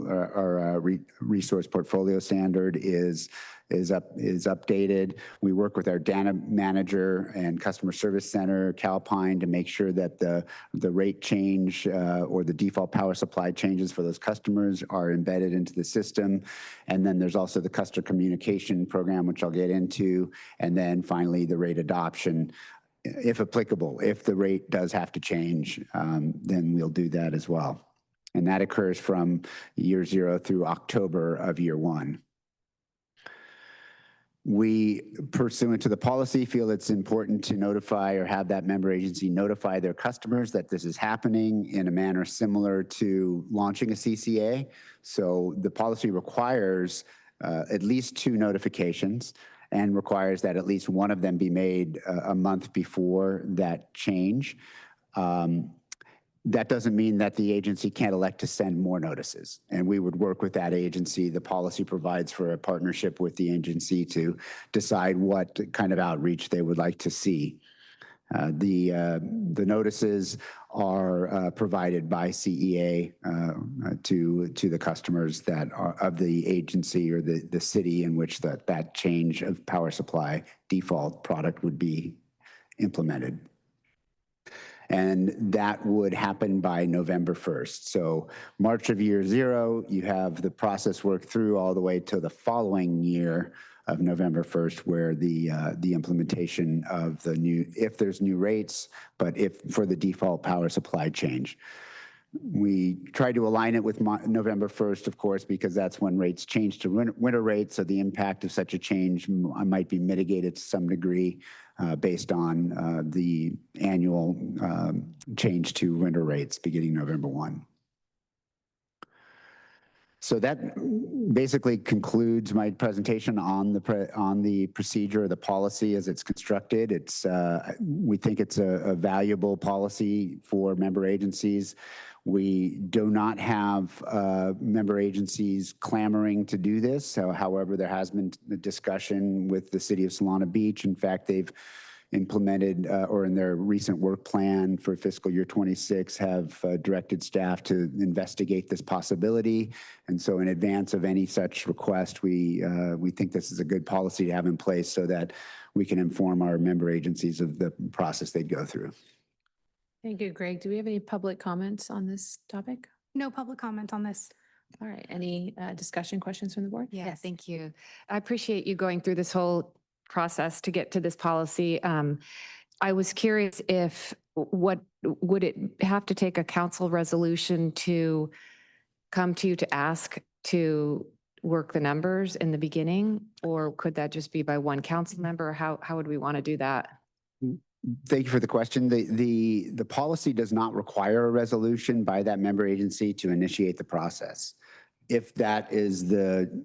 resource portfolio standard is updated. We work with our data manager and customer service center, Calpine, to make sure that the rate change or the default power supply changes for those customers are embedded into the system. And then there's also the customer communication program, which I'll get into. And then finally, the rate adoption, if applicable. If the rate does have to change, then we'll do that as well. And that occurs from year 0 through October of year 1. We, pursuant to the policy, feel it's important to notify or have that member agency notify their customers that this is happening in a manner similar to launching a CCA. So the policy requires at least 2 notifications and requires that at least one of them be made a month before that change. That doesn't mean that the agency can't elect to send more notices. And we would work with that agency. The policy provides for a partnership with the agency to decide what kind of outreach they would like to see. The notices are provided by CEA to the customers that are of the agency or the city in which that change of power supply default product would be implemented. And that would happen by November 1st. So March of year 0, you have the process work through all the way to the following year of November 1st, where the implementation of the new, if there's new rates, but if for the default power supply change. We try to align it with November 1st, of course, because that's when rates change to winter rates. So the impact of such a change might be mitigated to some degree based on the annual change to winter rates beginning November 1. So that basically concludes my presentation on the procedure, the policy as it's constructed. We think it's a valuable policy for member agencies. We do not have member agencies clamoring to do this. So, however, there has been a discussion with the city of Solana Beach. In fact, they've implemented or in their recent work plan for fiscal year 26 have directed staff to investigate this possibility. And so in advance of any such request, we think this is a good policy to have in place so that we can inform our member agencies of the process they'd go through. Thank you, Greg. Do we have any public comments on this topic? No public comment on this. All right, any discussion questions from the board? Yeah, Yes. thank you. I appreciate you going through this whole process to get to this policy. I was curious if would it have to take a council resolution to come to you to ask to work the numbers in the beginning, or could that just be by one council member? How would we want to do that? Thank you for the question. The policy does not require a resolution by that member agency to initiate the process. If that is the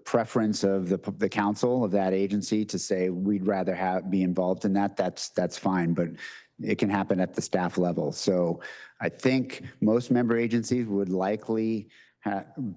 preference of the council of that agency to say we'd rather be involved in that, that's fine, but it can happen at the staff level. So I think most member agencies would likely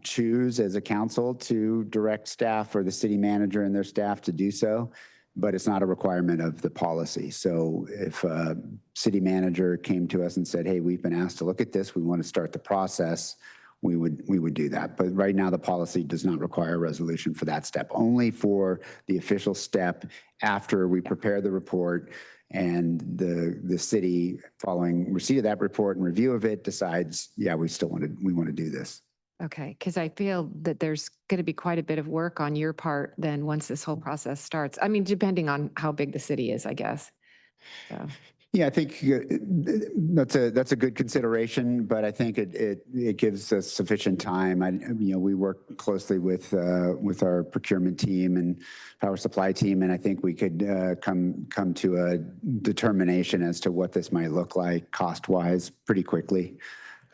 choose as a council to direct staff or the city manager and their staff to do so, but it's not a requirement of the policy. So if a city manager came to us and said, hey, we've been asked to look at this, we want to start the process, we would do that. But right now the policy does not require a resolution for that step, only for the official step after we prepare the report and the city, following receipt of that report and review of it, decides, yeah, we want to do this. Okay, because I feel that there's going to be quite a bit of work on your part then once this whole process starts. I mean, depending on how big the city is, I guess. So. Yeah, I think that's a good consideration, but I think it gives us sufficient time. We work closely with our procurement team and power supply team, and I think we could come to a determination as to what this might look like cost-wise pretty quickly.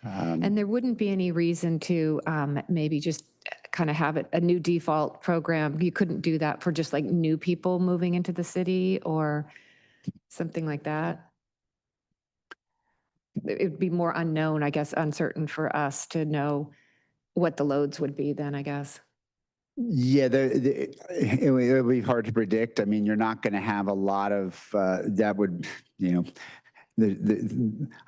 And there wouldn't be any reason to maybe just kind of have a new default program. You couldn't do that for just like new people moving into the city or something like that. It would be more unknown, I guess, uncertain for us to know what the loads would be then, I guess. Yeah, it would be hard to predict. I mean, you're not going to have a lot of that would,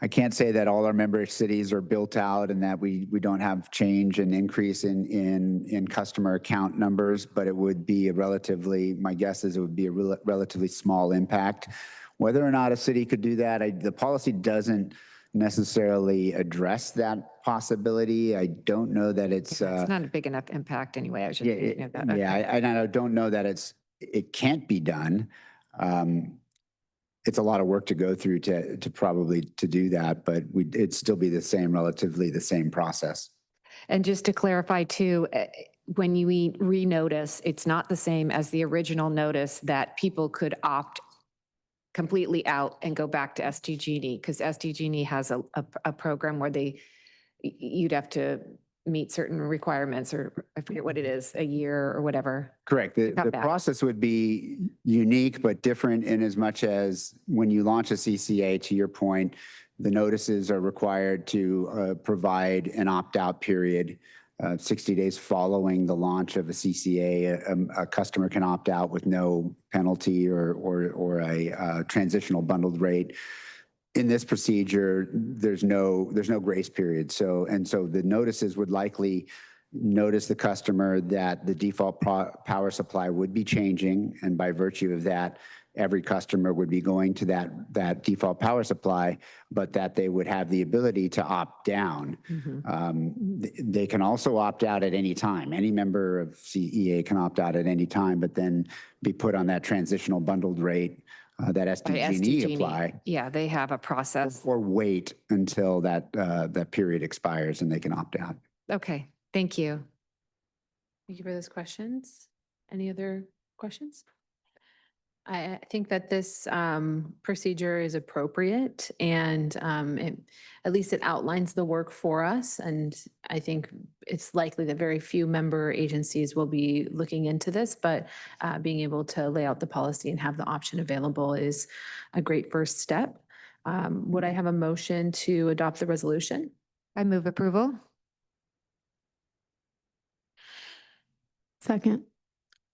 I can't say that all our member cities are built out and that we don't have change and increase in customer account numbers, but it would be my guess is it would be a relatively small impact. Whether or not a city could do that, the policy doesn't necessarily address that possibility. I don't know that it's not a big enough impact anyway. I was just thinking of that. Yeah, I don't know that it can't be done. It's a lot of work to go through to probably do that, but it'd still be relatively the same process. And just to clarify too, when you renotice, it's not the same as the original notice that people could opt completely out and go back to SDG&E, because SDG&E has a program where you'd have to meet certain requirements, or I forget what it is, a year or whatever. Correct. The Got that. process would be unique but different in as much as when you launch a CCA, to your point, the notices are required to provide an opt-out period. 60 days following the launch of a CCA, a customer can opt out with no penalty or a transitional bundled rate. In this procedure, there's no grace period. So the notices would likely notice the customer that the default power supply would be changing, and by virtue of that, every customer would be going to that default power supply, but that they would have the ability to opt down. They can also opt out at any time. Any member of CEA can opt out at any time, but then be put on that transitional bundled rate that By SDG&E apply, Yeah, they have a process. or wait until that period expires and they can opt out. Okay, thank you. Thank you for those questions. Any other questions? I think that this procedure is appropriate, and at least it outlines the work for us. And I think it's likely that very few member agencies will be looking into this, but being able to lay out the policy and have the option available is a great first step. Would I have a motion to adopt the resolution? I move approval. Second.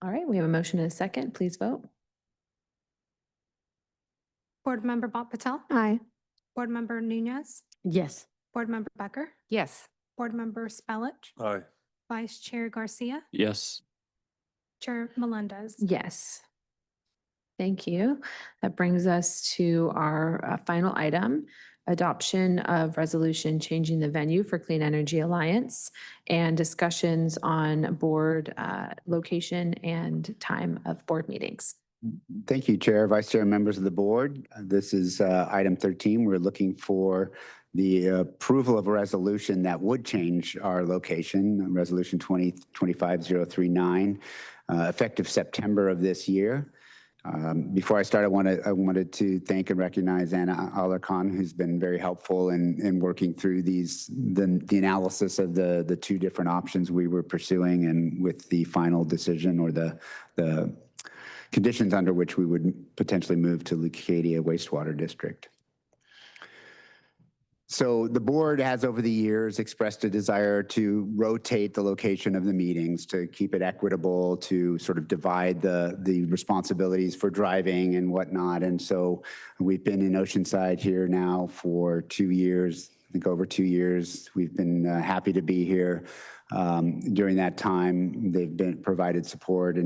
All right, we have a motion and a second. Please vote. Board Member Bob Patel, Aye. Board Member Nunez, Yes. Board Member Becker, Yes. Board Member Spellich, Aye. Vice Chair Garcia, Yes. Chair Melendez. Yes. Thank you. That brings us to our final item, adoption of resolution changing the venue for Clean Energy Alliance and discussions on board location and time of board meetings. Thank you, Chair, Vice Chair, members of the board. This is item 13. We're looking for the approval of a resolution that would change our location, Resolution 2025-039, effective September of this year. Before I start, I wanted to thank and recognize Anna Alarcon, who's been very helpful in working through the analysis of the two different options we were pursuing, and with the final decision or the conditions under which we would potentially move to Leucadia Wastewater District. So the board has over the years expressed a desire to rotate the location of the meetings, to keep it equitable, to sort of divide the responsibilities for driving and whatnot. And so we've been in Oceanside here now for 2 years, I think over 2 years. We've been happy to be here. During that time, they've been provided support,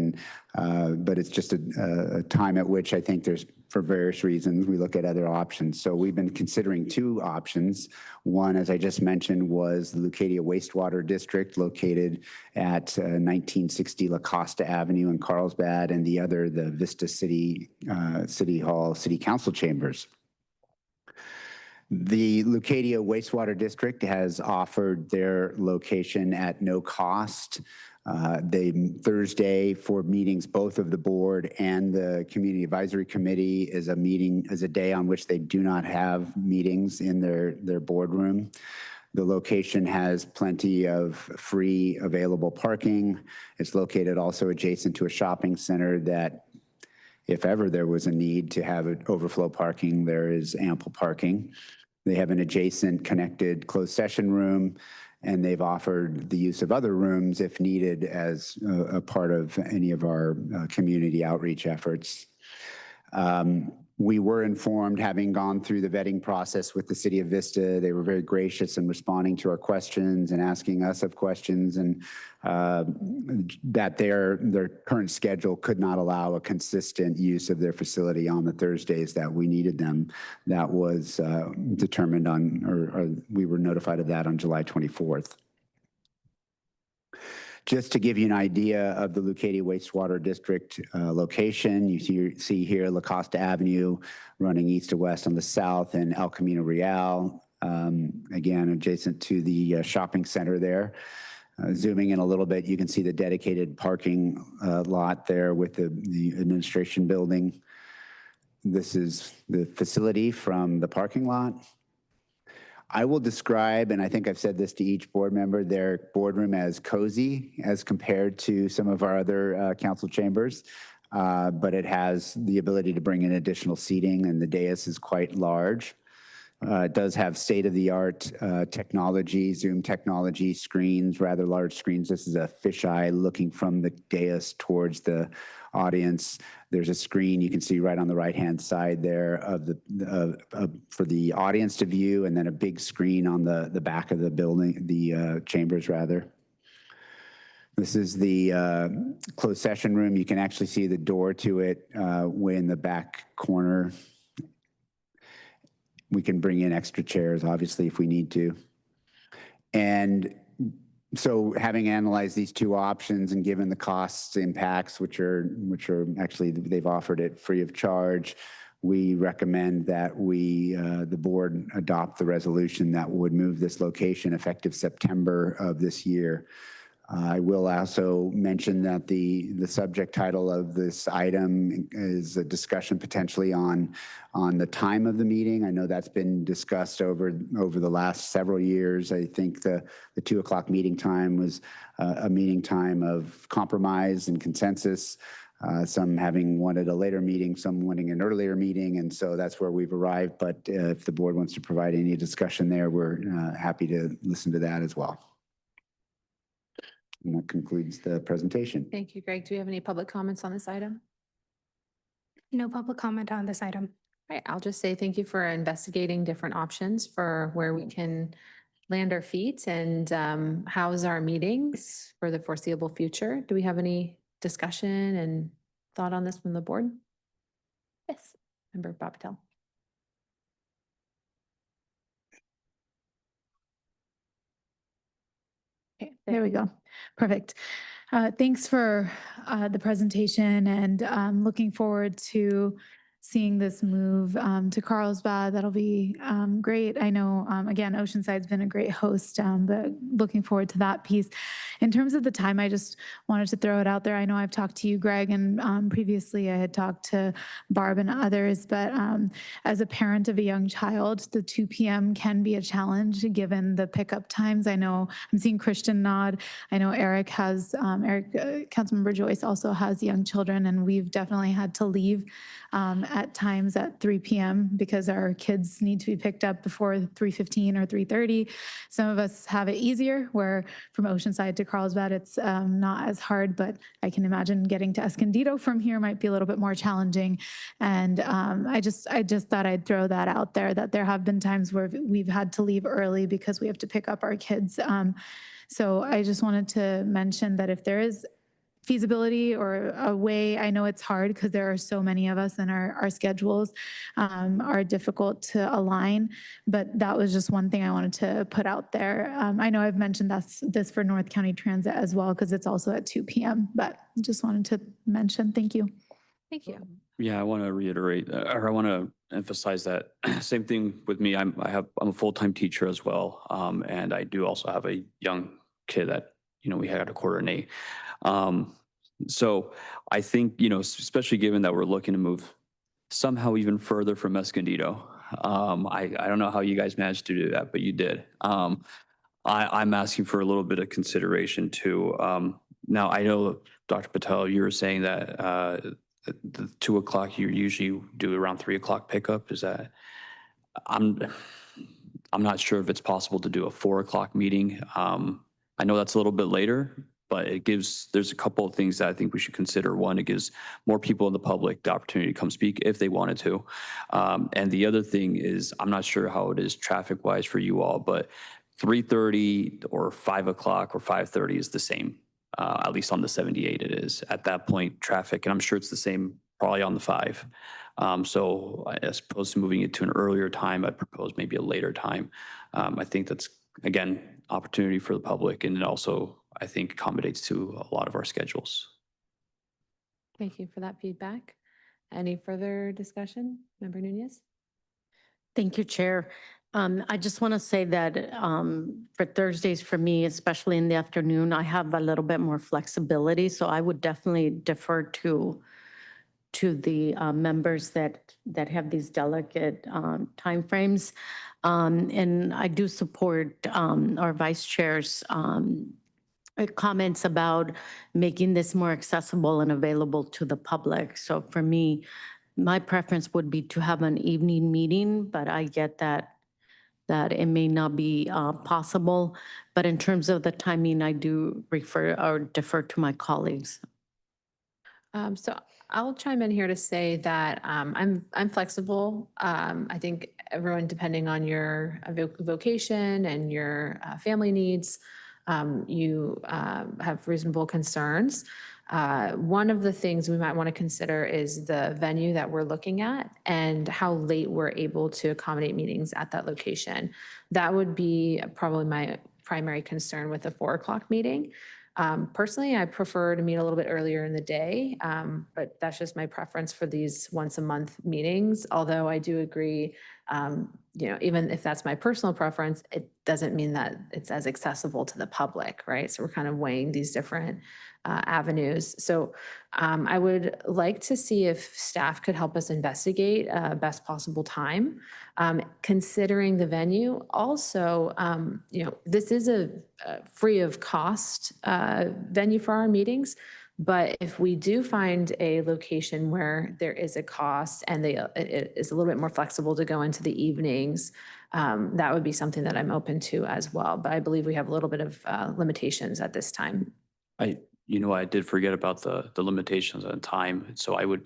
but it's just a time at which I think there's, for various reasons, we look at other options. So we've been considering two options. One, as I just mentioned, was the Leucadia Wastewater District, located at 1960 La Costa Avenue in Carlsbad, and the other, the Vista City Hall City Council Chambers. The Leucadia Wastewater District has offered their location at no cost. Thursday for meetings, both of the board and the Community Advisory Committee, is a day on which they do not have meetings in their boardroom. The location has plenty of free available parking. It's located also adjacent to a shopping center that, if ever there was a need to have overflow parking, there is ample parking. They have an adjacent connected closed session room, and they've offered the use of other rooms if needed as a part of any of our community outreach efforts. We were informed, having gone through the vetting process with the City of Vista, they were very gracious in responding to our questions and asking us of questions, and that their current schedule could not allow a consistent use of their facility on the Thursdays that we needed them. That was determined on, or we were notified of that on July 24th. Just to give you an idea of the Leucadia Wastewater District location, you see here La Costa Avenue running east to west on the south, and El Camino Real, again, adjacent to the shopping center there. Zooming in a little bit, you can see the dedicated parking lot there with the administration building. This is the facility from the parking lot. I will describe, and I think I've said this to each board member, their boardroom as cozy as compared to some of our other council chambers. But it has the ability to bring in additional seating, and the dais is quite large. It does have state-of-the-art technology, Zoom technology, screens, rather large screens. This is a fisheye looking from the dais towards the audience. There's a screen you can see right on the right-hand side there of for the audience to view, and then a big screen on the back of the building, the chambers rather. This is the closed session room. You can actually see the door to it way in the back corner. We can bring in extra chairs, obviously, if we need to. And so having analyzed these two options and given the costs impacts, which are actually, they've offered it free of charge, we recommend that the board adopt the resolution that would move this location effective September of this year. I will also mention that the subject title of this item is a discussion potentially on the time of the meeting. I know that's been discussed over the last several years. I think the 2 o'clock meeting time was a meeting time of compromise and consensus. Some having wanted a later meeting, some wanting an earlier meeting, and so that's where we've arrived. But if the board wants to provide any discussion there, we're happy to listen to that as well. And that concludes the presentation. Thank you, Greg. Do we have any public comments on this item? No public comment on this item. All right, I'll just say thank you for investigating different options for where we can land our feet and house our meetings for the foreseeable future. Do we have any discussion and thought on this from the board? Yes, Member Bob Patel. Okay, there we go. Perfect. Thanks for the presentation, and looking forward to seeing this move to Carlsbad. That'll be great. I know, again, Oceanside's been a great host, but looking forward to that piece. In terms of the time, I just wanted to throw it out there. I know I've talked to you, Greg, and previously I had talked to Barb and others, but as a parent of a young child, the 2 p.m. can be a challenge given the pickup times. I know I'm seeing Christian nod. I know Eric has, Councilmember Joyce also has young children, and we've definitely had to leave at times at 3 p.m. because our kids need to be picked up before 3:15 or 3:30. Some of us have it easier, where from Oceanside to Carlsbad, it's not as hard, but I can imagine getting to Escondido from here might be a little bit more challenging. And I just thought I'd throw that out there, that there have been times where we've had to leave early because we have to pick up our kids. So I just wanted to mention that if there is feasibility or a way, I know it's hard because there are so many of us and our schedules are difficult to align, but that was just one thing I wanted to put out there. I know I've mentioned this for North County Transit as well, because it's also at 2 p.m., but just wanted to mention. Thank you. Thank you. Yeah, I want to reiterate, or I want to emphasize that same thing with me. I'm a full-time teacher as well, and I do also have a young kid that we had to coordinate. So I think especially given that we're looking to move somehow even further from Escondido. I don't know how you guys managed to do that, but you did. I'm asking for a little bit of consideration too. Now I know, Dr. Patel, you were saying that the 2 o'clock you usually do around 3 o'clock pickup. Is that? I'm not sure if it's possible to do a 4 o'clock meeting. I know that's a little bit later, but there's a couple of things that I think we should consider. One, it gives more people in the public the opportunity to come speak if they wanted to. And the other thing is, I'm not sure how it is traffic wise for you all, but 3:30 or 5 o'clock or 5:30 is the same. At least on the 78 it is. At that point, traffic, and I'm sure it's the same probably on the 5. So as opposed to moving it to an earlier time, I'd propose maybe a later time. I think that's, again, opportunity for the public, and it also, I think, accommodates to a lot of our schedules. Thank you for that feedback. Any further discussion? Member Nunez? Thank you, Chair. I just want to say that for Thursdays, for me, especially in the afternoon, I have a little bit more flexibility. So I would definitely defer to to the members that have these delicate timeframes. And I do support our vice chair's comments about making this more accessible and available to the public. So for me, my preference would be to have an evening meeting, but I get that it may not be possible. But in terms of the timing, I do refer or defer to my colleagues. So I'll chime in here to say that I'm flexible. I think everyone, depending on your vocation and your family needs, you have reasonable concerns. One of the things we might want to consider is the venue that we're looking at and how late we're able to accommodate meetings at that location. That would be probably my primary concern with a 4 o'clock meeting. Personally, I prefer to meet a little bit earlier in the day, but that's just my preference for these once a month meetings. Although I do agree, even if that's my personal preference, it doesn't mean that it's as accessible to the public, right? So we're kind of weighing these different avenues. So I would like to see if staff could help us investigate best possible time, considering the venue. Also, this is a free of cost venue for our meetings. But if we do find a location where there is a cost and it is a little bit more flexible to go into the evenings, that would be something that I'm open to as well. But I believe we have a little bit of limitations at this time. I did forget about the limitations on time. So I'm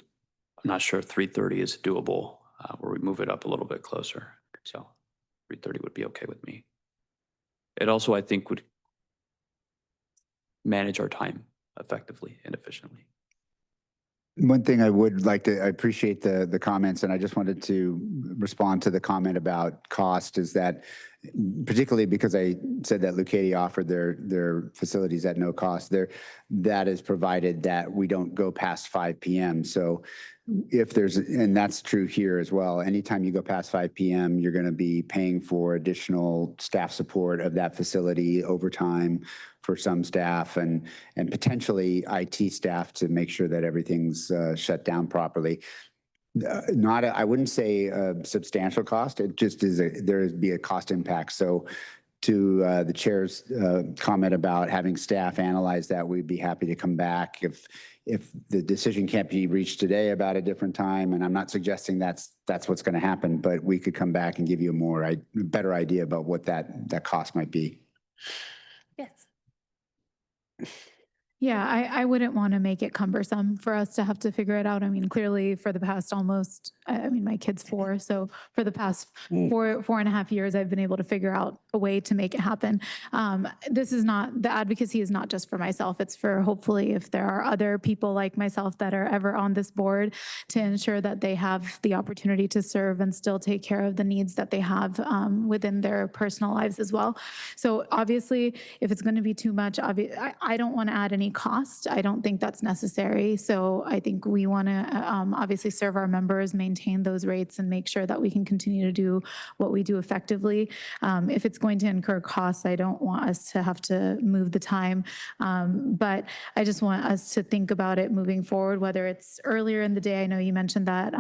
not sure if 3:30 is doable, where we move it up a little bit closer. So 3:30 would be okay with me. It also, I think, would manage our time effectively and efficiently. One thing I would like to, I appreciate the comments, and I just wanted to respond to the comment about cost, is that particularly because I said that Lucchese offered their facilities at no cost, that is provided that we don't go past 5 p.m. So if there's, and that's true here as well, anytime you go past 5 p.m., you're going to be paying for additional staff support of that facility, overtime for some staff, and potentially IT staff to make sure that everything's shut down properly. I wouldn't say a substantial cost. It just is there'd be a cost impact. So to the chair's comment about having staff analyze that, we'd be happy to come back if the decision can't be reached today about a different time. And I'm not suggesting that's what's going to happen, but we could come back and give you a better idea about what that cost might be. Yes. Yeah, I wouldn't want to make it cumbersome for us to have to figure it out. I mean, clearly for the past my kid's 4, so for the past 4.5 years, I've been able to figure out a way to make it happen. The advocacy is not just for myself, it's for hopefully if there are other people like myself that are ever on this board, to ensure that they have the opportunity to serve and still take care of the needs that they have within their personal lives as well. So obviously, if it's going to be too much, I don't want to add any cost. I don't think that's necessary. So I think we want to obviously serve our members, maintain those rates, and make sure that we can continue to do what we do effectively. If it's going to incur costs, I don't want us to have to move the time. But I just want us to think about it moving forward, whether it's earlier in the day. I know you mentioned that,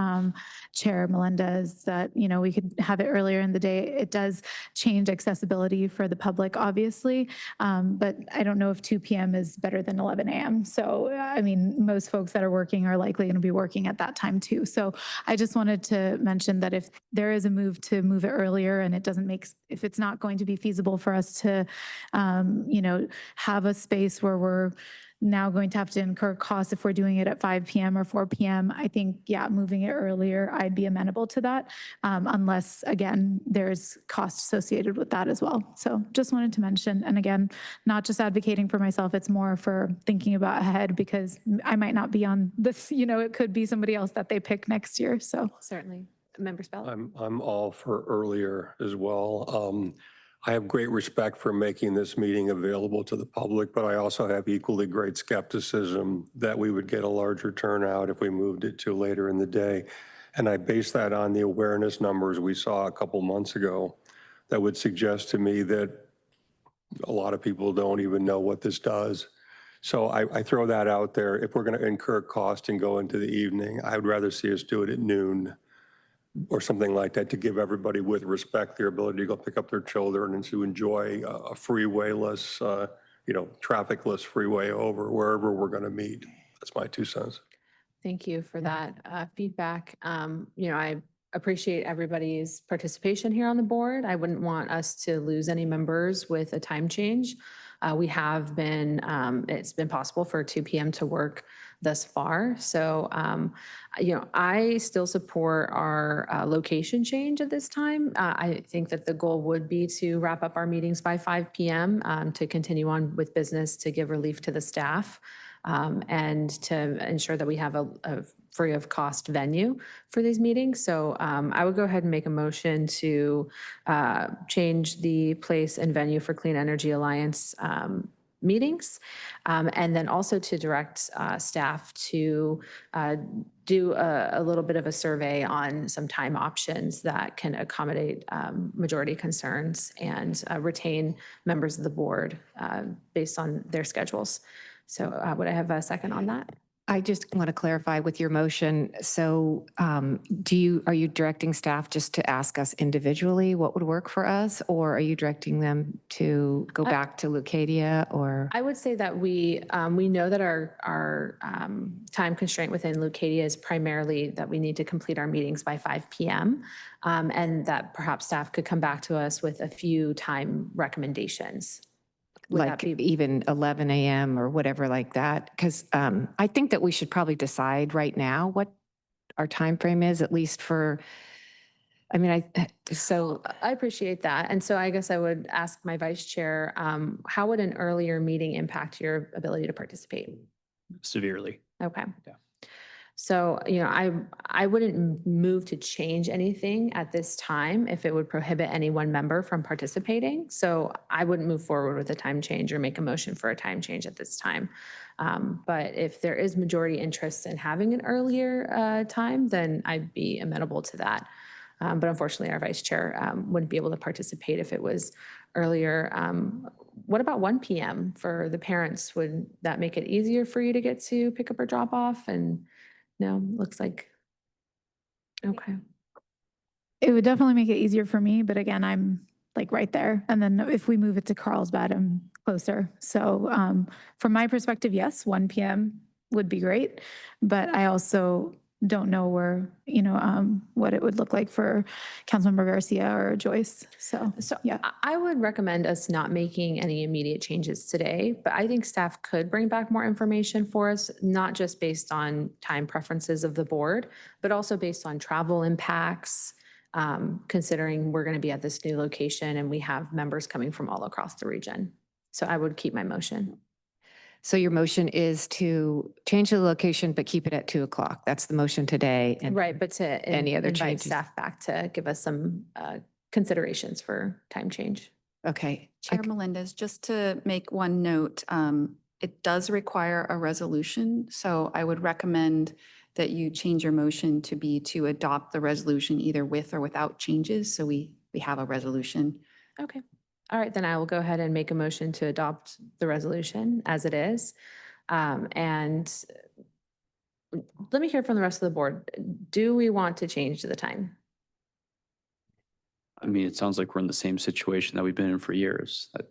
Chair Melendez, that we could have it earlier in the day. It does change accessibility for the public, obviously, but I don't know if 2 p.m. is better than 11 a.m. So, I mean, most folks that are working are likely going to be working at that time too. So I just wanted to mention that if there is a move to move it earlier and if it's not going to be feasible for us to, have a space where we're now going to have to incur costs if we're doing it at 5 p.m. or 4 p.m., I think, moving it earlier, I'd be amenable to that, unless, again, there's cost associated with that as well. So just wanted to mention, and again, not just advocating for myself, it's more for thinking about ahead, because I might not be on this, it could be somebody else that they pick next year, so. Certainly. Member Spell? I'm all for earlier as well. I have great respect for making this meeting available to the public, but I also have equally great skepticism that we would get a larger turnout if we moved it to later in the day. And I base that on the awareness numbers we saw a couple months ago that would suggest to me that a lot of people don't even know what this does. So I throw that out there. If we're going to incur cost and go into the evening, I would rather see us do it at noon or something like that to give everybody with respect the ability to go pick up their children and to enjoy a freeway-less, traffic-less freeway over wherever we're going to meet. That's my 2 cents. Thank you for that feedback. I appreciate everybody's participation here on the board. I wouldn't want us to lose any members with a time change. We have been, it's been possible for 2 p.m. to work thus far. So, I still support our location change at this time. I think that the goal would be to wrap up our meetings by 5 p.m. To continue on with business, to give relief to the staff. And to ensure that we have a free of cost venue for these meetings. So I would go ahead and make a motion to change the place and venue for Clean Energy Alliance meetings. And then also to direct staff to do a little bit of a survey on some time options that can accommodate majority concerns and retain members of the board based on their schedules. So would I have a second on that? I just want to clarify with your motion. So are you directing staff just to ask us individually what would work for us? Or are you directing them to go back to Lucadia or? I would say that we know that our time constraint within Lucadia is primarily that we need to complete our meetings by 5 p.m. And that perhaps staff could come back to us with a few time recommendations. Would Like that be- even 11 a.m. or whatever like that? Because I think that we should probably decide right now what our time frame is, at least for, So I appreciate that. And so I guess I would ask my vice chair, how would an earlier meeting impact your ability to participate? Severely. Okay. Yeah. So, I wouldn't move to change anything at this time if it would prohibit any one member from participating. So I wouldn't move forward with a time change or make a motion for a time change at this time. But if there is majority interest in having an earlier time, then I'd be amenable to that. But unfortunately, our vice chair wouldn't be able to participate if it was earlier. What about 1 p.m. for the parents? Would that make it easier for you to get to pick up or drop off? And no, looks like, okay. It would definitely make it easier for me, but again, I'm like right there. And then if we move it to Carlsbad, I'm closer. So from my perspective, yes, 1 p.m. would be great. But I also don't know where, what it would look like for Councilmember Garcia or Joyce. So yeah. I would recommend us not making any immediate changes today, but I think staff could bring back more information for us, not just based on time preferences of the board, but also based on travel impacts, considering we're going to be at this new location and we have members coming from all across the region. So I would keep my motion. so your motion is to change the location, but keep it at 2 o'clock. That's the motion today. And Right, but to any other invite changes? staff back to give us some considerations for time change. Okay. Chair Melendez, just to make one note, it does require a resolution. So I would recommend that you change your motion to be to adopt the resolution either with or without changes. So we have a resolution. Okay. All right, then I will go ahead and make a motion to adopt the resolution as it is. And let me hear from the rest of the board. Do we want to change the time? I mean, it sounds like we're in the same situation that we've been in for years. That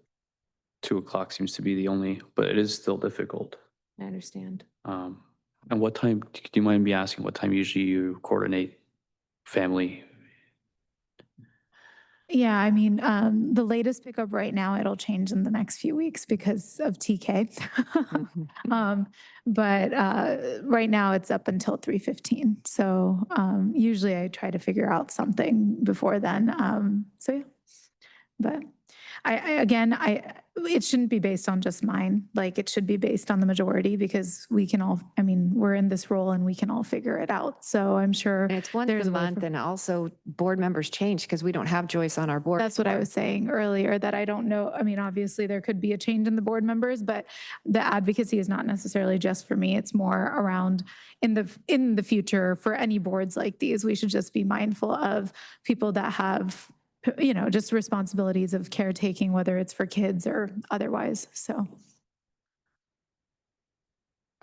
2 o'clock seems to be the only, but it is still difficult. I understand. And what time, do you mind me asking, what time usually you coordinate family? Yeah, I mean, the latest pickup right now, it'll change in the next few weeks because of TK. But right now it's up until 3:15. So usually I try to figure out something before then. So yeah, but it shouldn't be based on just mine. Like it should be based on the majority because we can all, we're in this role and we can all figure it out. So I'm sure And it's once there's a a way month for- and also board members change because we don't have Joyce on our board. That's what I was saying earlier, that I don't know. Obviously there could be a change in the board members, but the advocacy is not necessarily just for me. It's more around in the future for any boards like these. We should just be mindful of people that have just responsibilities of caretaking, whether it's for kids or otherwise. So.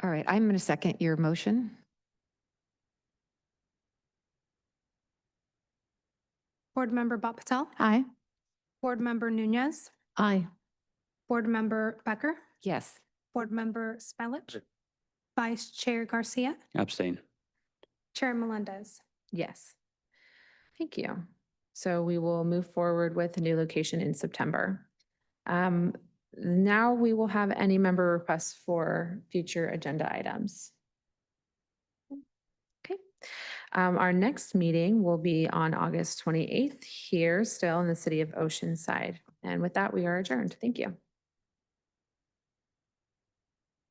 All right, I'm going to second your motion. Board Member Bob Patel, Aye. Board Member Nunez, Aye. Board Member Becker, Yes. Board Member Spellich, Vice Chair Garcia, Abstain. Chair Melendez. Yes. Thank you. So we will move forward with a new location in September. Now we will have any member requests for future agenda items. Okay. Our next meeting will be on August 28th here, still in the city of Oceanside. And with that, we are adjourned. Thank you.